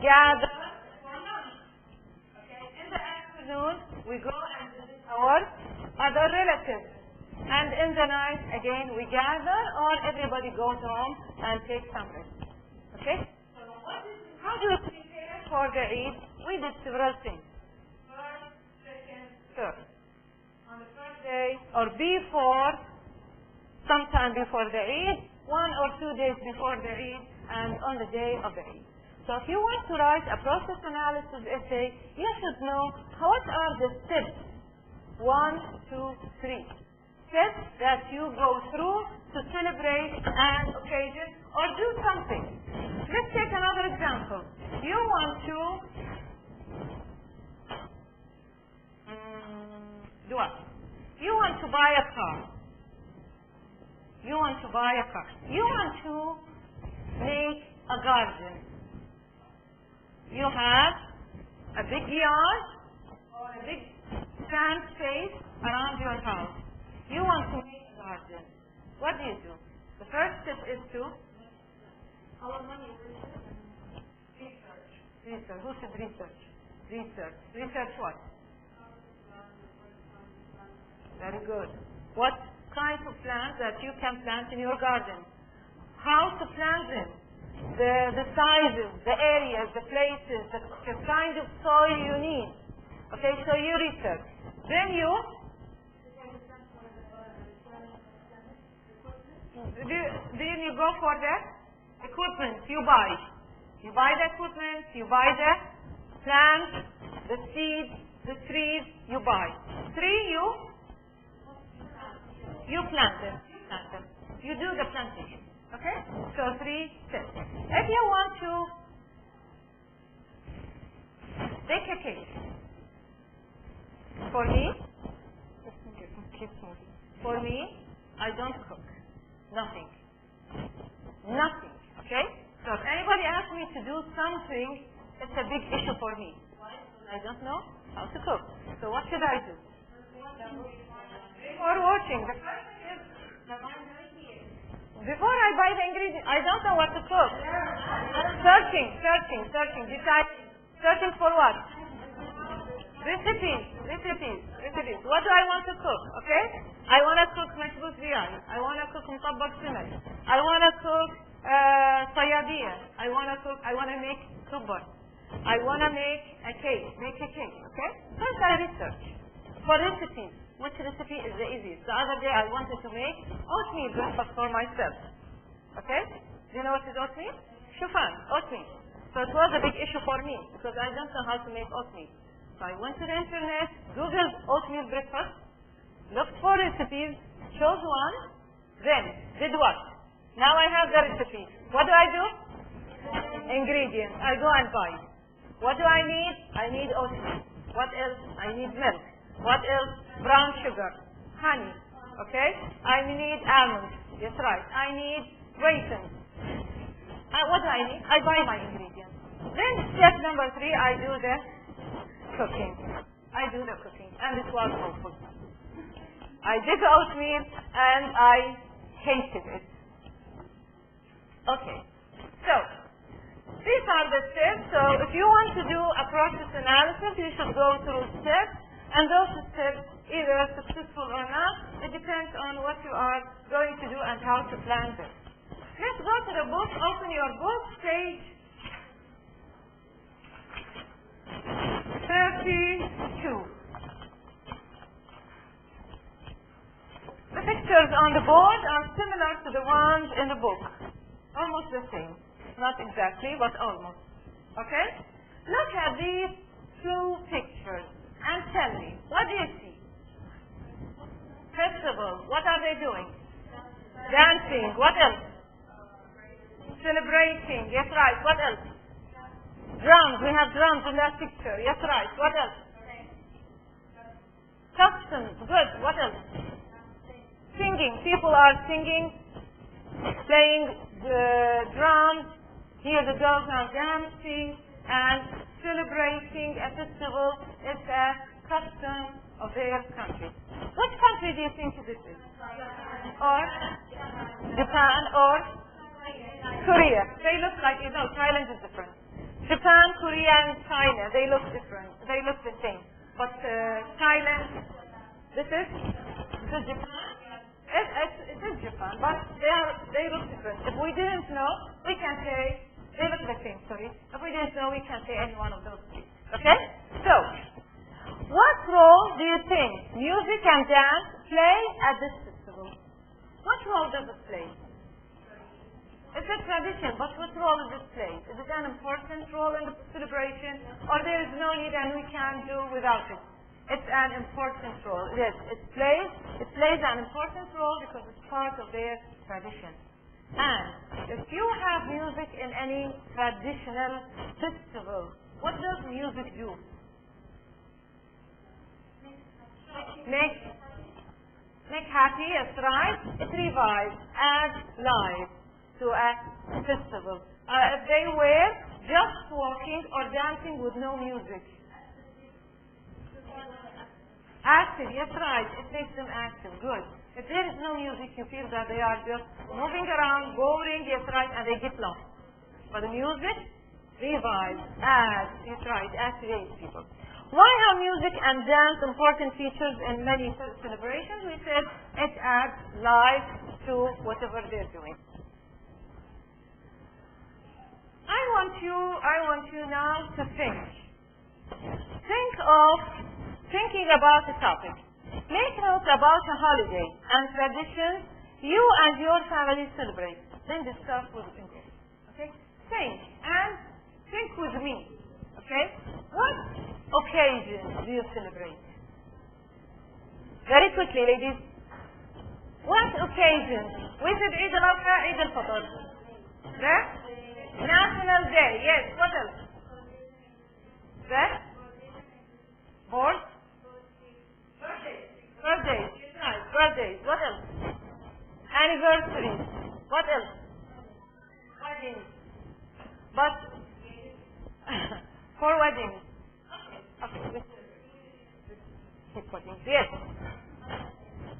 Speaker 1: gather for lunch. Okay? In the afternoon, we go and visit our other relatives. And in the night, again, we gather, or everybody goes home and takes some rest. Okay? How do we prepare for the Eid? We did several things. First, second, third. On the first day, or before, sometime before the Eid, 1 or 2 days before the Eid, and on the day of the Eid. So if you want to write a process analysis essay, you should know what are the steps, 1, 2, 3. Steps that you go through to celebrate an occasion or do something. Let's take another example. You want to do what? You want to buy a car. You want to buy a car. You want to make a garden. You have a big yard or a big sand space around your house. You want to make a garden. What do you do? The first step is to our money is research. Research. Who should research? Research. Research what? Very good. What kinds of plants that you can plant in your garden? How to plant them? The sizes, the areas, the places, the kind of soil you need. Okay, so you research. Then you go for the equipment. You buy the equipment, you buy the plants, the seeds, the trees, you buy. 3, you plant them. You do the plantation. Okay? So 3 steps. If you want to bake a cake, for me, I don't cook. Nothing. Okay? So if anybody asks me to do something, it's a big issue for me. Why? I don't know how to cook. So what should I do? Before watching. The first thing is, before I buy the ingredients, I don't know what to cook. Searching. Deciding. Searching for what? Recipes. What do I want to cook? Okay? I want to cook mashbous biryani. I want to cook mutabbak simar. I want to cook sayadiyah. I want to make kubbar. I want to make a cake. Okay? First I research. For recipes, which recipe is the easiest? The other day I wanted to make oatmeal breakfast for myself. Okay? Do you know what is oatmeal? Shufan, oatmeal. So it was a big issue for me because I don't know how to make oatmeal. So I went to the internet, Googled oatmeal breakfast, looked for recipes, chose one, then did what? Now I have the recipe. What do I do? Ingredients. I go and buy. What do I need? I need oatmeal. What else? I need milk. What else? Brown sugar, honey. Okay? I need almonds. Yes, right. I need raisins. What do I need? I buy my ingredients. Then step number 3, I do the cooking. And it was awful. I did the oatmeal and I hated it. Okay. So, these are the steps. So, if you want to do a process analysis, you should go through steps. And those steps, either successful or not, it depends on what you are going to do and how to plan them. Let's go to the book. Open your book, page 32. The pictures on the board are similar to the ones in the book. Almost the same. Not exactly, but almost. Okay? Look at these 2 pictures and tell me, what do you see? Festival. What are they doing? Dancing. What else? Celebrating. Yes, right. What else? Drums. We have drums in that picture. Yes, right. What else? Customs. Good. What else? Singing. People are singing, playing the drums. Here the girls are dancing and celebrating a festival. It's a custom of their country. Which country do you think this is? Or Japan or Korea? They look like, Thailand is different. Japan, Korea, and China, they look different. They look the same. But Thailand, this is Japan. It is Japan, but they look different. If we didn't know, we can say they look the same. Sorry. If we didn't know, we can say any one of those three. Okay. So, what role do you think music and dance play at this festival? What role does it play? It's a tradition, but what role does it play? Is it an important role in the celebration, or there is no need and we can do without it? It's an important role. Yes, it plays an important role because it's part of their tradition. And if you have music in any traditional festival, what does music do? Make happy, that's right. It revives, adds life to a festival. If they were just walking or dancing with no music. Active, yes, right. It makes them active. Good. If there is no music, you feel that they are just moving around, boring, yes, right, and they get lost. But the music revives, adds, yes, right, activates people. Why are music and dance important features in many celebrations? We said it adds life to whatever they're doing. I want you now to think. Think of thinking about a topic. Make notes about a holiday and traditions you and your family celebrate. Then discuss with me. Okay? Think with me. Okay? What occasions do you celebrate? Very quickly, ladies. What occasions? We said Eid al-Adha, Eid al-Fitr. There? National Day. Yes. What else? There? Birthdays. Birthdays. Nice. Birthdays. What else? Anniversaries. What else? Weddings. But for weddings. Okay. Keep weddings. Yes.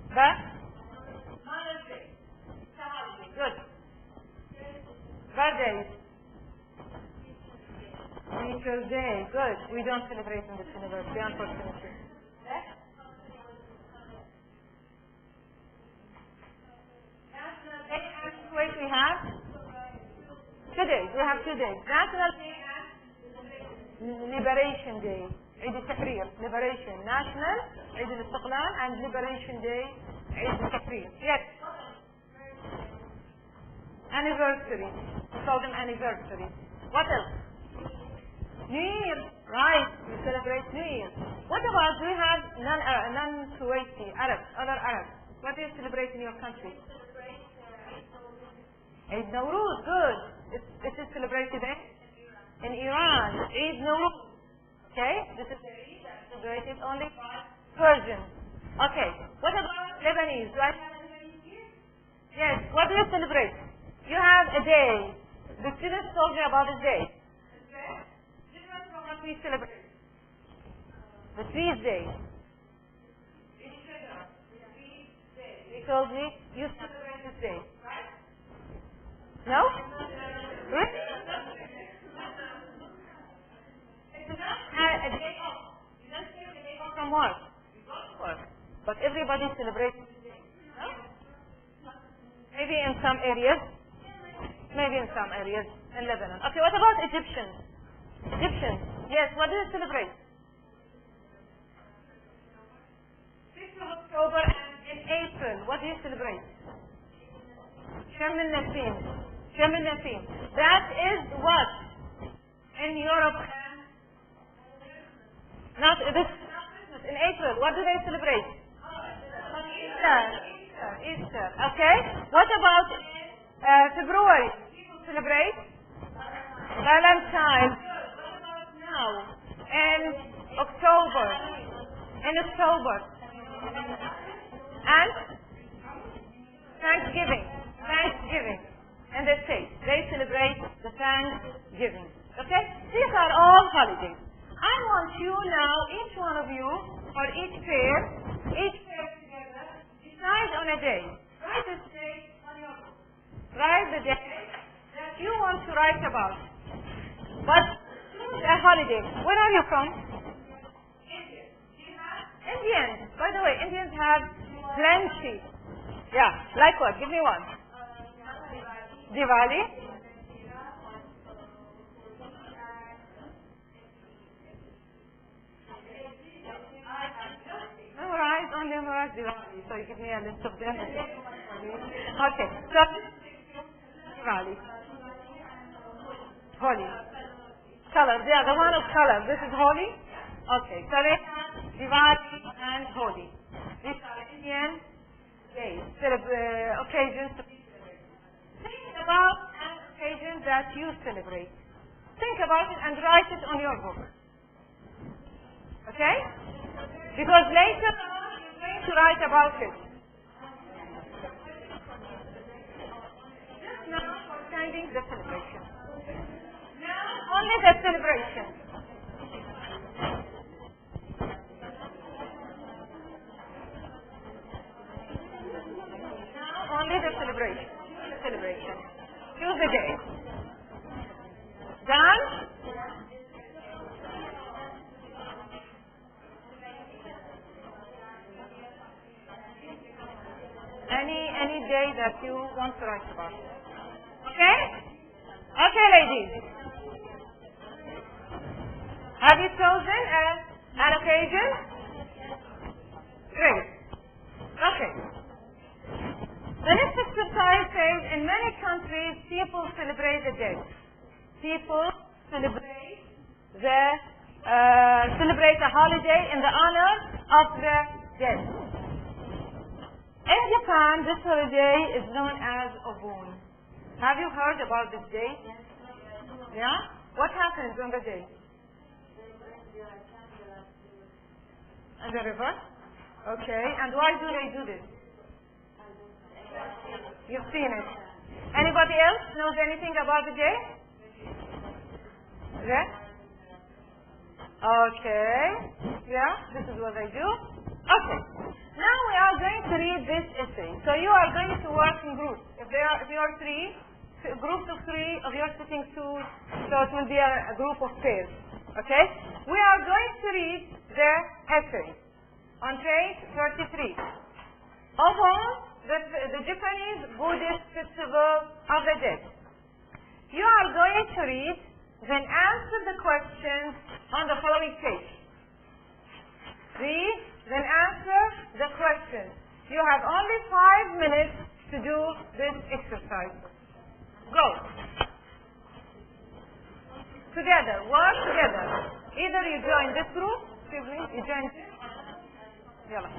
Speaker 1: But Mother's Day. Good. Birthdays. Teacher's Day. Good. We don't celebrate in this university, unfortunately. National Day and wait, we have 2 days. We have 2 days. National Day and Liberation Day. Eid al-Tahrir. Liberation. National, Eid al-Istiqlal, and Liberation Day, Eid al-Tahrir. Yes. Anniversary. We call them anniversaries. What else? New Year. Right. We celebrate New Year. What about, do you have non-Kuwaiti Arabs, other Arabs? What do you celebrate in your country? Eid Nowruz, good. It is celebrated in Iran. Eid Nowruz. Okay? This is the Eid that's celebrated only by Persians. Okay. What about Lebanese? Do I have Lebanese here? Yes. What do you celebrate? You have a day. The students told you about this day. Okay? Different from what we celebrate. The feast day. They told me you celebrate this day. Right? No? Really? It's not a day off. You don't take a day off from work. You go to work. But everybody celebrates this day. No? Maybe in some areas. Maybe in some areas in Lebanon. Okay, what about Egyptians? Egyptians. Yes, what do you celebrate? 6th of October and in April. What do you celebrate? Shem al-Nasim. Shem al-Nasim. That is what? In Europe and not this is not Christmas. In April, what do they celebrate? Easter. Okay. What about February? People celebrate Valentine's. What about now? And October. In October. And Thanksgiving. And the States, they celebrate the Thanksgiving. Okay? These are all holidays. I want you now, each one of you, or each pair together, decide on a day. Write this day on your book. Write the day that you want to write about. But choose a holiday. Where are you from? Indians. By the way, Indians have plenty. Yeah, like what? Give me one. Diwali. Memorize Diwali. So you give me a list of them. Okay. So Diwali. Holi. Colors. Yeah, the one of color. This is Holi. Okay. So Diwali and Holi. These are Indian days, occasions to be celebrated. Think about an occasion that you celebrate. Think about it and write it on your book. Okay? Because later on you're going to write about it. Just now for standing the celebration. Now only the celebration. Only the celebration. Choose the day. Done? Any day that you want to write about. Okay? Okay, ladies. Have you chosen an occasion? Great. Okay. The next exercise says, in many countries, people celebrate the dead. People celebrate a holiday in the honor of the dead. In Japan, this holiday is known as Obon. Have you heard about this day? Yeah? What happens on the day? In the river? Okay. And why do they do this? You've seen it. Anybody else knows anything about the day? Yeah? Okay. Yeah, this is what they do. Okay. Now we are going to read this essay. So you are going to work in groups. If you are three, groups of three, of your sitting twos, so it will be a group of pairs. Okay? We are going to read the essay on page 33. Obon, the Japanese Buddhist festival of the dead. You are going to read, then answer the questions on the following page. Read, then answer the questions. You have only 5 minutes to do this exercise. Go. Together, work together. Either you join this group scribbling يجان يلا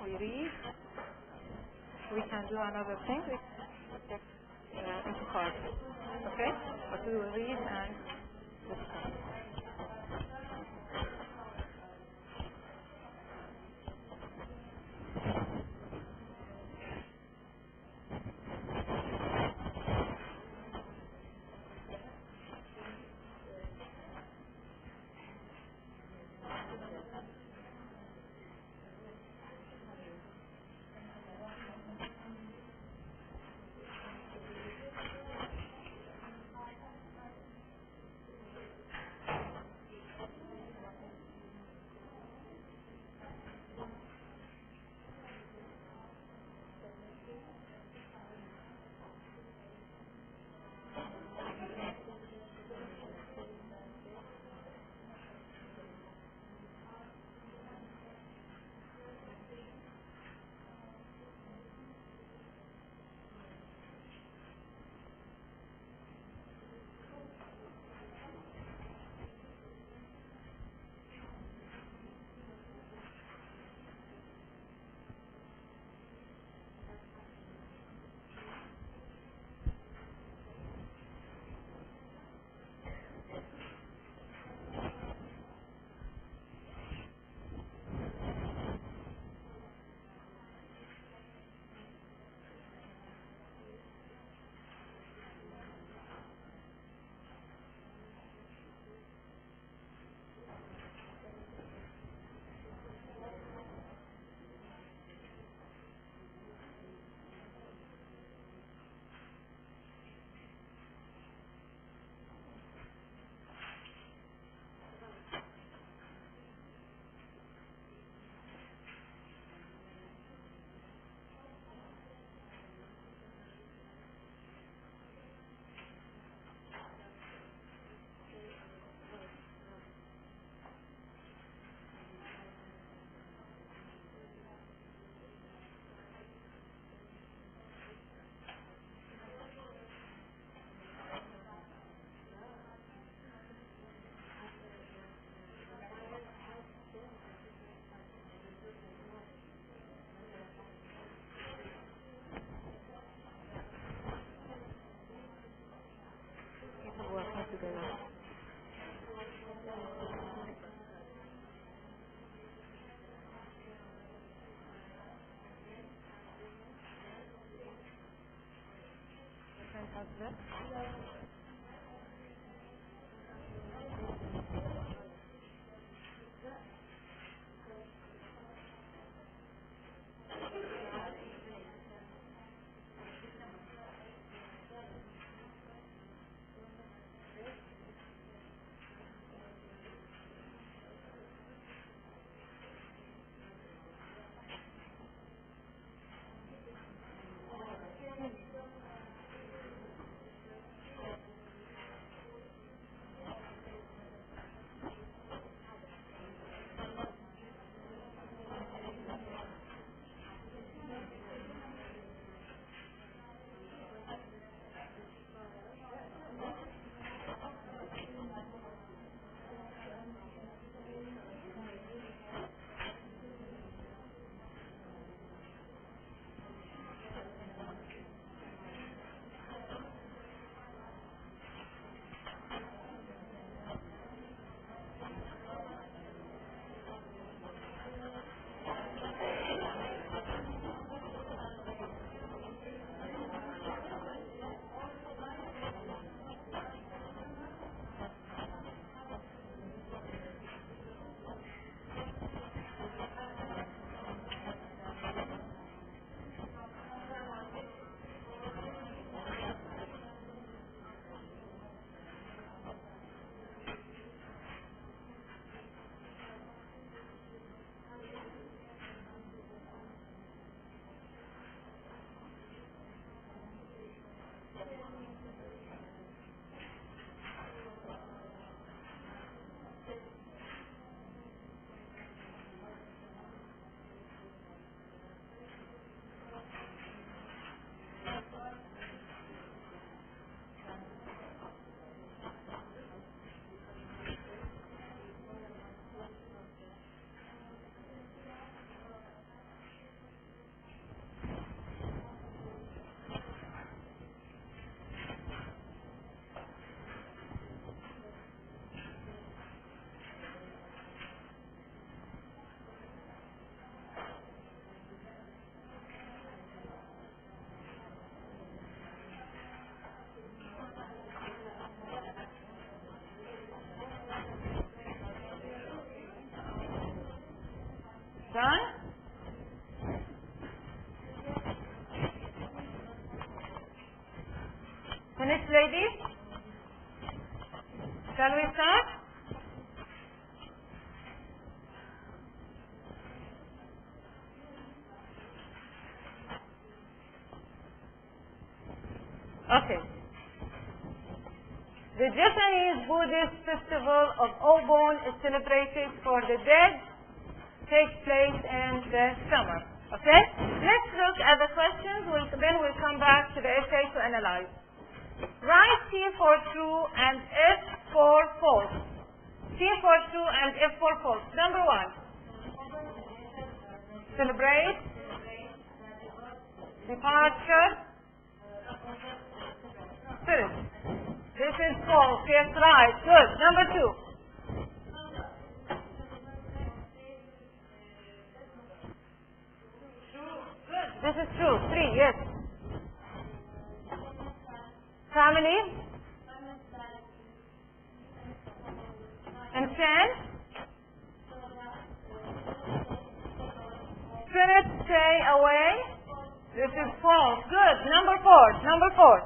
Speaker 1: we read. We can do another thing. We can take a card. Okay? But we will read and discuss. Working together. Finished, ladies? Shall we start? Okay. The Japanese Buddhist festival of Obon is celebrated for the dead, takes place in the summer. Okay? Let's look at the questions, then we'll come back to the essay to analyze. Write T for true and F for false. T for true and F for false. Number 1. Celebrate. Departure. Spirit. This is false. Yes, right. Good. Number 2. Good. This is true. 3. Yes. Family. And 10. Spirit stay away. This is false. Good. Number 4. Number 4.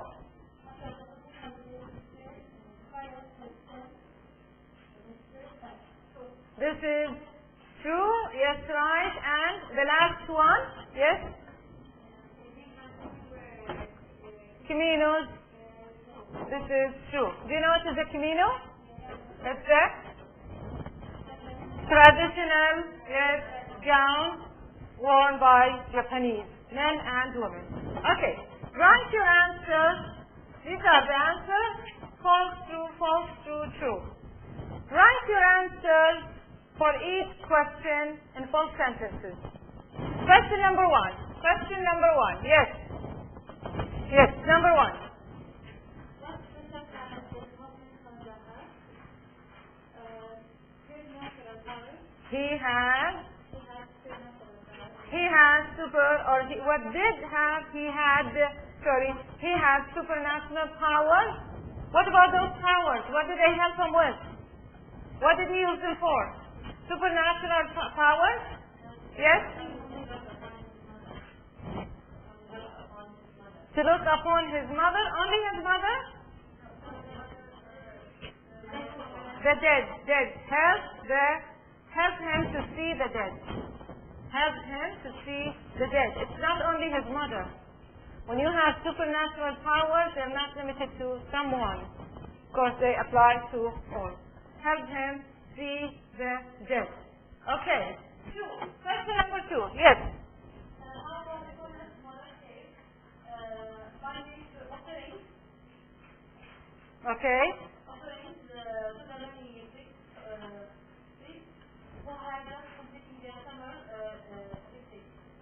Speaker 1: This is true. Yes, right. And the last one. Yes. Kimonos. This is true. Do you know what is a kimono? That's the traditional, yes, gown worn by Japanese men and women. Okay. Write your answers. These are the answers. False, true, true. Write your answers for each question in full sentences. Question number 1. Question number 1. Yes. Yes, number 1. He has super, or what did have, he had supernatural powers. What about those powers? What did they help him with? What did he use them for? Supernatural powers? Yes? To look upon his mother, only his mother? The dead. Help him to see the dead. Help him to see the dead. It's not only his mother. When you have supernatural powers, they're not limited to someone. Of course, they apply to all. Help him see the dead. Okay. Question number 2. Yes. Okay.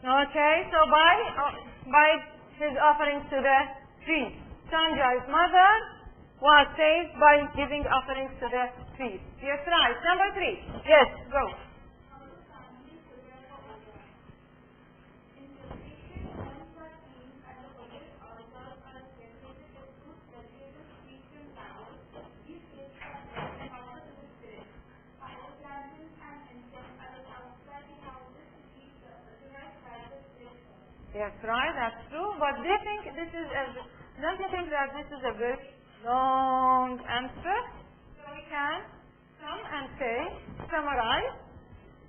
Speaker 1: Okay, so by his offerings to the priest. Sanjay's mother was saved by giving offerings to the priest. Yes, right. Number 3. Yes, go. Yes, right, that's true. But do you think this is don't you think that this is a very long answer? So we can come and say, summarize,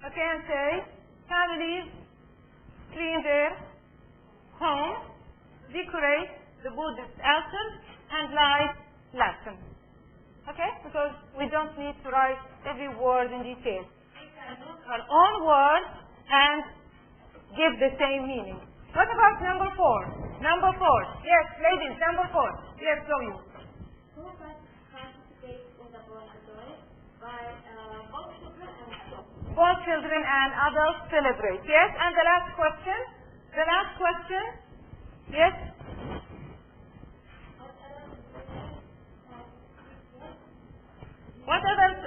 Speaker 1: okay, and say, families clean their home, decorate the Buddhist altars, and light lanterns. Okay? Because we don't need to write every word in detail. We can use our own words and give the same meaning. What about number 4? Number 4. Yes, ladies, number 4. Yes, go you.
Speaker 2: Who participates in the birthday by both children and adults?
Speaker 1: Both children and adults celebrate. Yes, and the last question? The last question? Yes? What other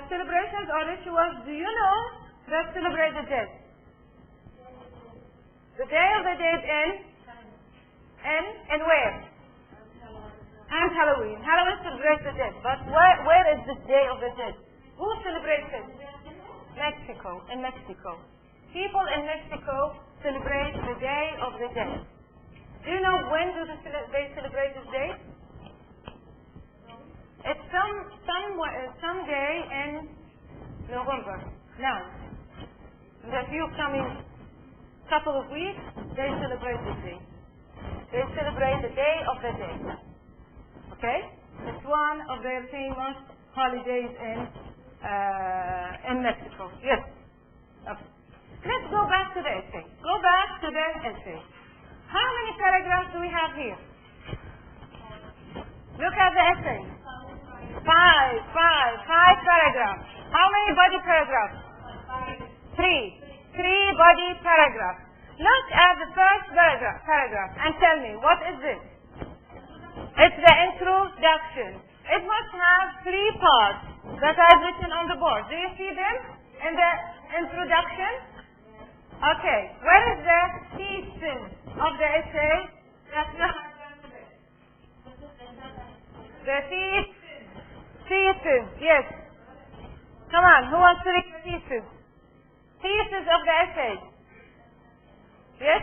Speaker 1: celebrations or rituals do you know that celebrate the dead? The Day of the Dead in where? And Halloween. Halloween celebrates the dead. But where is the Day of the Dead? Who celebrates it? Mexico. In Mexico. People in Mexico celebrate the Day of the Dead. Do you know when do they celebrate this day? November. Now, in the few coming couple of weeks, they celebrate this day. They celebrate the Day of the Dead. Okay? It's one of their famous holidays in Mexico. Yes. Okay. Let's go back to the essay. Go back to the essay. How many paragraphs do we have here? Look at the essay. Five paragraphs. How many body paragraphs? Three body paragraphs. Look at the first paragraph and tell me, what is this? It's the introduction. It must have 3 parts that I've written on the board. Do you see them in the introduction? Okay. Where is the thesis of the essay that you have done today? The thesis, yes. Come on, who wants to read the thesis? Thesis of the essay. Yes?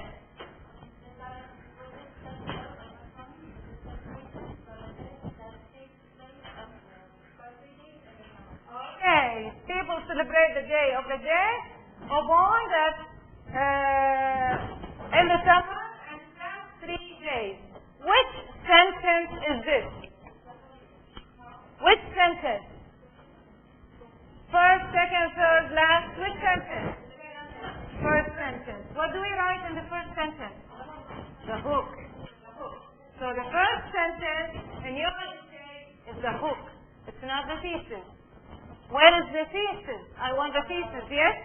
Speaker 1: Okay. People celebrate the Day of the Dead, or born that in the summer and last 3 days. Which sentence is this? Which sentence? First, second, third, last. Which sentence? First sentence. What do we write in the first sentence? The hook. So the first sentence in your essay is the hook. It's not the thesis. Where is the thesis? I want the thesis, yes?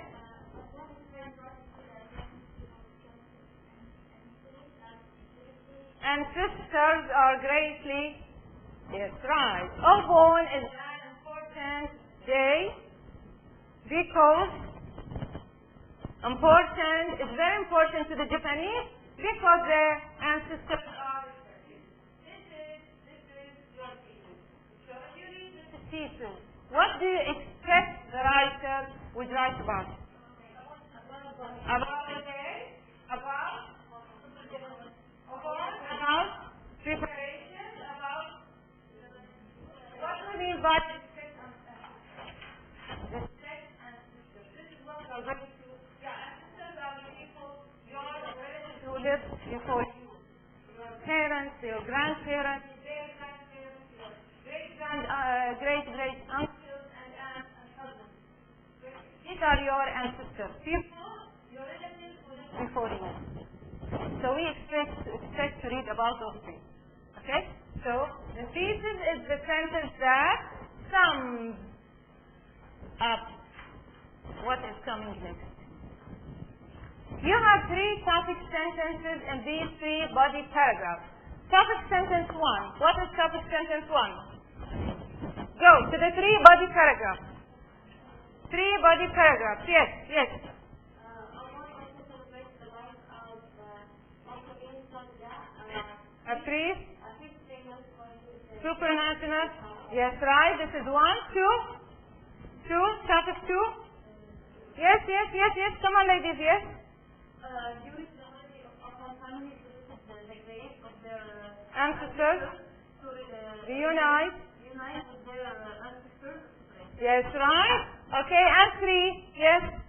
Speaker 1: And sisters are greatly, yes, right. Obon is an important day because it's very important to the Japanese because their ancestors are researchers. This is your thesis. So if you read this thesis, what do you expect the writer would write about? About the day? About preparation? About what do we mean by respect and sisters? Respect and sisters. This is what we're going to. Ancestors are the people, your relatives who live before you. Your parents, your grandparents, their grandparents, your great uncles and aunts and cousins. These are your ancestors. People, your relatives who live before you. So we expect to read about those things. Okay? So the thesis is the sentence that sums up what is coming next. You have 3 topic sentences in these 3 body paragraphs. Topic sentence 1. What is topic sentence 1? Go to the 3 body paragraphs. 3 body paragraphs. Yes. A priest? Supernatural? Yes, right. This is 1. 2? Topic 2? Yes. Come on, ladies, yes?
Speaker 2: During the holiday of our family, the grave of their
Speaker 1: ancestors reunite
Speaker 2: with their ancestors.
Speaker 1: Yes, right. Okay, and 3, yes?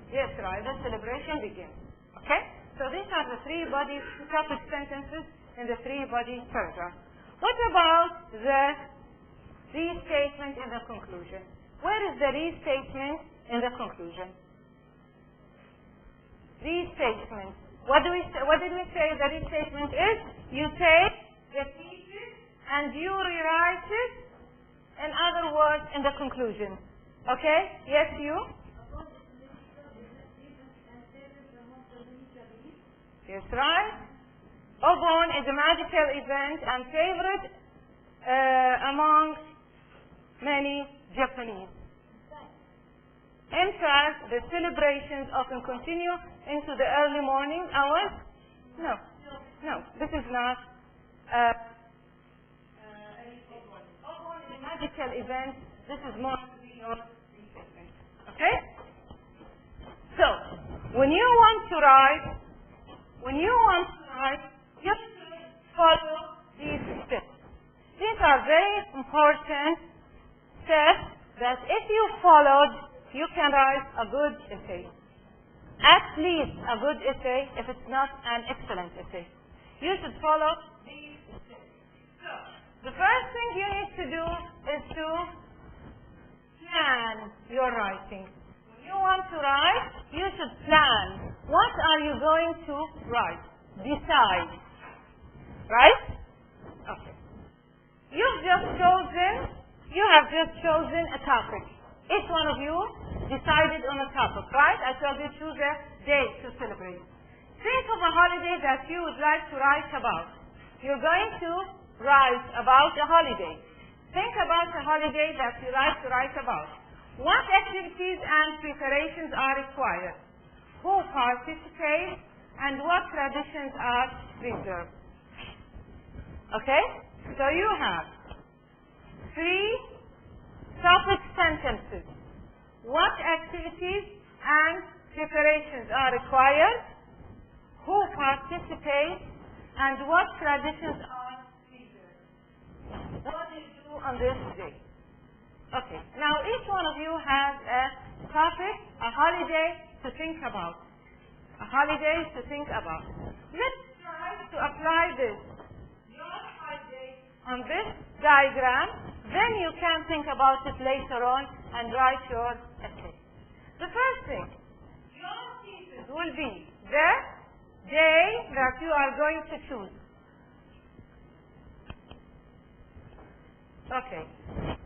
Speaker 1: Yes, right. The celebration begins. Okay? So these are the 3 body topic sentences in the 3 body paragraphs. What about the restatement in the conclusion? Where is the restatement in the conclusion? Restatement. What did we say the restatement is? You take the thesis and you rewrite it, in other words, in the conclusion. Okay? Yes, you? Yes, right. Obon is a magical event and favorite among many Japanese. In fact, the celebrations often continue into the early morning hours. No, this is not Obon is a magical event. This is more your statement. Okay? So, when you want to write, you should follow these steps. These are very important steps that if you followed, you can write a good essay. At least a good essay, if it's not an excellent essay. You should follow these steps. So, the first thing you need to do is to plan your writing. When you want to write, you should plan. What are you going to write? Decide. Right? Okay. You have just chosen a topic. Each one of you decided on a topic, right? I told you choose a day to celebrate. Think of a holiday that you would like to write about. You're going to write about a holiday. Think about a holiday that you like to write about. What activities and preparations are required? Who participates? And what traditions are preserved? Okay? So you have 3 topic sentences. What activities and preparations are required? Who participates? And what traditions are preserved? What do you do on this day? Okay. Now each one of you has a topic, a holiday to think about. A holiday to think about. Let's try to apply this. Your holiday on this diagram. Then you can think about it later on and write your essay. The first thing, your thesis will be the day that you are going to choose. Okay.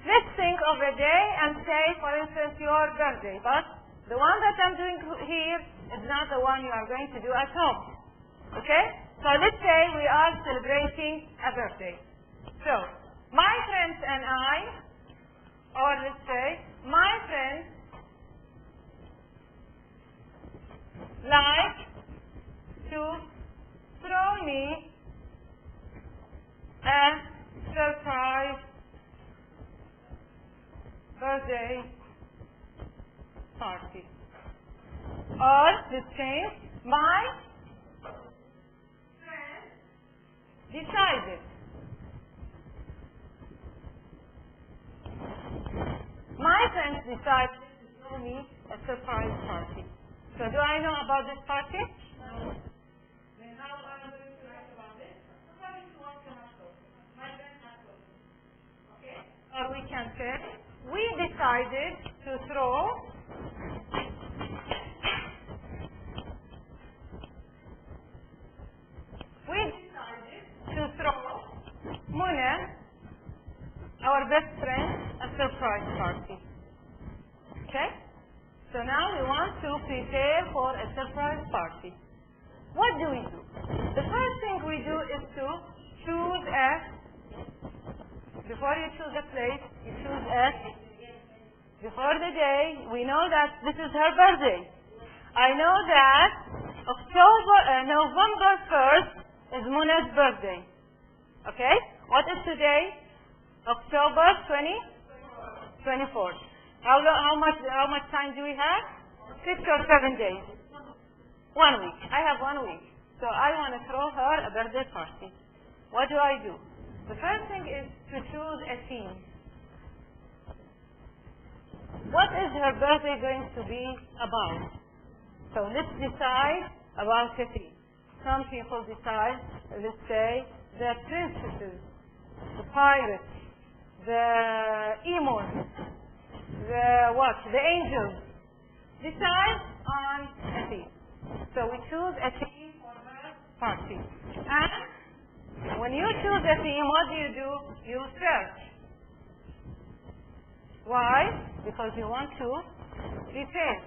Speaker 1: Let's think of a day and say, for instance, your birthday. But the one that I'm doing here is not the one you are going to do at home. Okay? So let's say we are celebrating a birthday. So, my friends and I, or let's say, my friends like to throw me a surprise birthday party. Or let's change, my friends decided. My friends decided to throw me a surprise party. So do I know about this party? No. Then how am I going to write about this? Somebody who wants to have those. My friends have those. Okay? Or we can say, we decided to throw Muna, our best friend, a surprise party. Okay? So now we want to prepare for a surprise party. What do we do? The first thing we do is to choose before you choose a place, you choose before the day, we know that this is her birthday. I know that November 1st is Muna's birthday. Okay? What is today? October 24th. How much time do we have? 6 or 7 days. 1 week. I have 1 week. So I want to throw her a birthday party. What do I do? The first thing is to choose a theme. What is her birthday going to be about? So let's decide about a theme. Some people decide, let's say, the princesses, the pirates, the emos, the angels. Decide on a theme. So we choose a theme for the party. And when you choose a theme, what do? You search. Why? Because you want to prepare.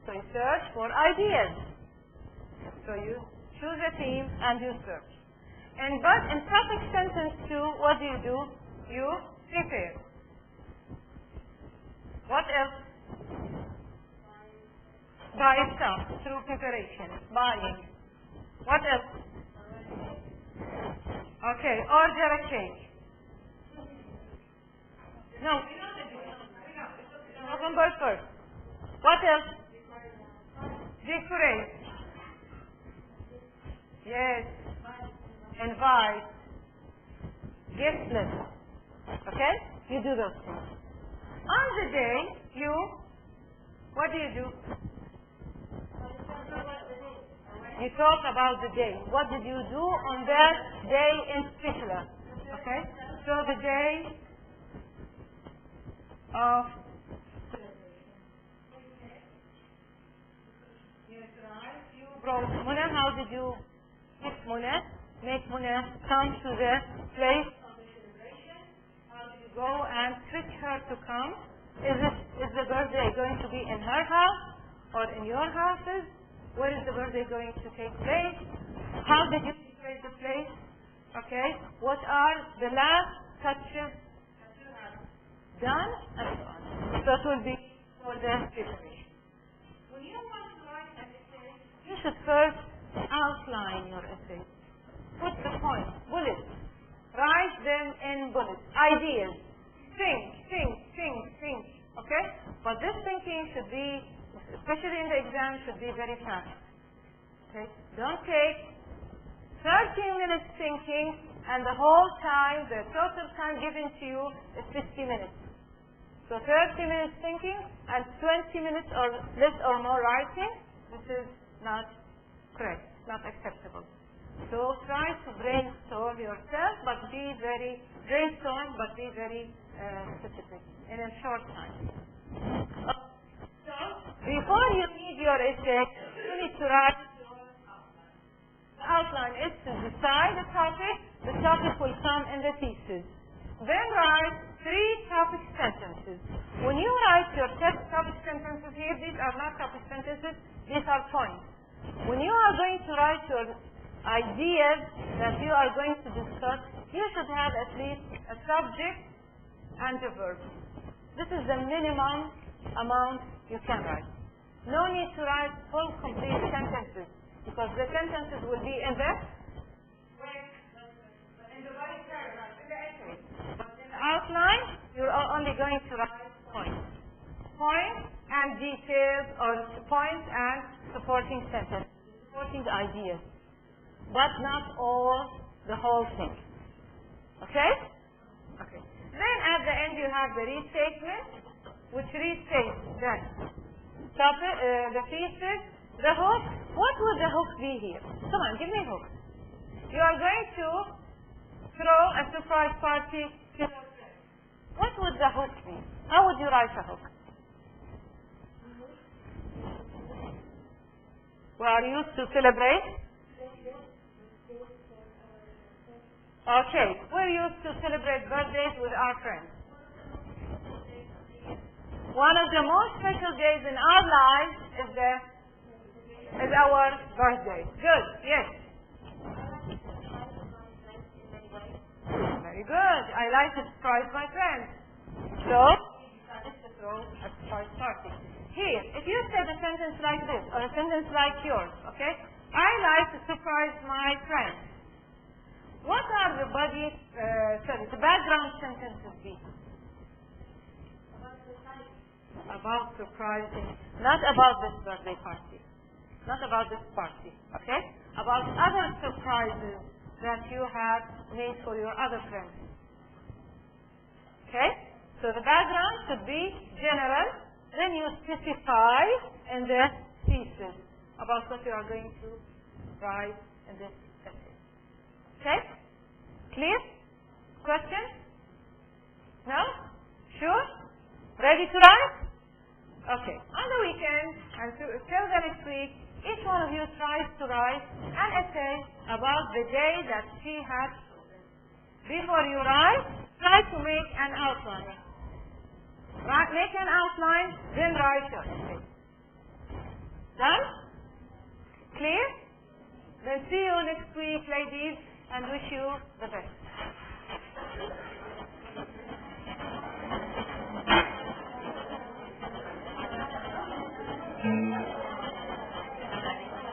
Speaker 1: So you search for ideas. So you choose a theme and you search. But in topic sentence 2, what do? You prepare. What else? Buy stuff through preparation. Buying. What else? Okay, order a cake. No, November 1st. What else? Decorate. Yes. Invite. gift list. Okay? You do those things. On the day, what do you do? You talk about the day. What did you do on that day in particular? Okay? So the day of you brought Muna. How did you get Muna? Make Muna come to the place of the celebration? How did you go and trick her to come? Is the birthday going to be in her house or in your houses? Where is the birthday going to take place? How did you decorate the place? Okay? What are the last touches that you have done? And so on. So it will be for the preparation. When you want to write an essay, you should first outline your essay. Put the points, bullets. Write them in bullets. Ideas. Think. Okay? But this thinking should be, especially in the exam, should be very fast. Okay? Don't take 13 minutes thinking and the whole time, the total time given to you is 50 minutes. So 30 minutes thinking and 20 minutes or less or more writing, this is not correct, not acceptable. So try to brainstorm yourself, but be very specific in a short time. So before you read your essay, you need to write your outline. The outline is to decide the topic. The topic will come in the thesis. Then write 3 topic sentences. When you write your topic sentences here, these are not topic sentences, these are points. When you are going to write your ideas that you are going to discuss, you should have at least a subject and a verb. This is the minimum amount you can write. No need to write full complete sentences, because the sentences will be in the body paragraph, in the essay. But in the outline, you're only going to write points. Points and details, or points and supporting sentences, supporting ideas. But not all, the whole thing. Okay? Okay. Then at the end you have the restatement, which restates that the thesis, the hook. What would the hook be here? Come on, give me a hook. You are going to throw a surprise party to your friends. What would the hook be? How would you write a hook? We are used to celebrate. Okay, we're used to celebrate birthdays with our friends. One of the most special days in our lives is our birthday. Good, yes. Very good. I like to surprise my friends. So, we decided to throw a surprise party. Here, if you said a sentence like this, or a sentence like yours, okay? I like to surprise my friends. What are the the background sentences be? About surprising, not about this birthday party, not about this party, okay? About other surprises that you have made for your other friends. Okay? So the background should be general, then you specify in the thesis about what you are going to write in this essay. Okay? Clear? Question? No? Sure? Ready to write? Okay. On the weekend, and till the next week, each one of you tries to write an essay about the day that she has chosen. Before you write, try to make an outline. Make an outline, then write your essay. Done? Clear? Then see you next week, ladies, and wish you the best.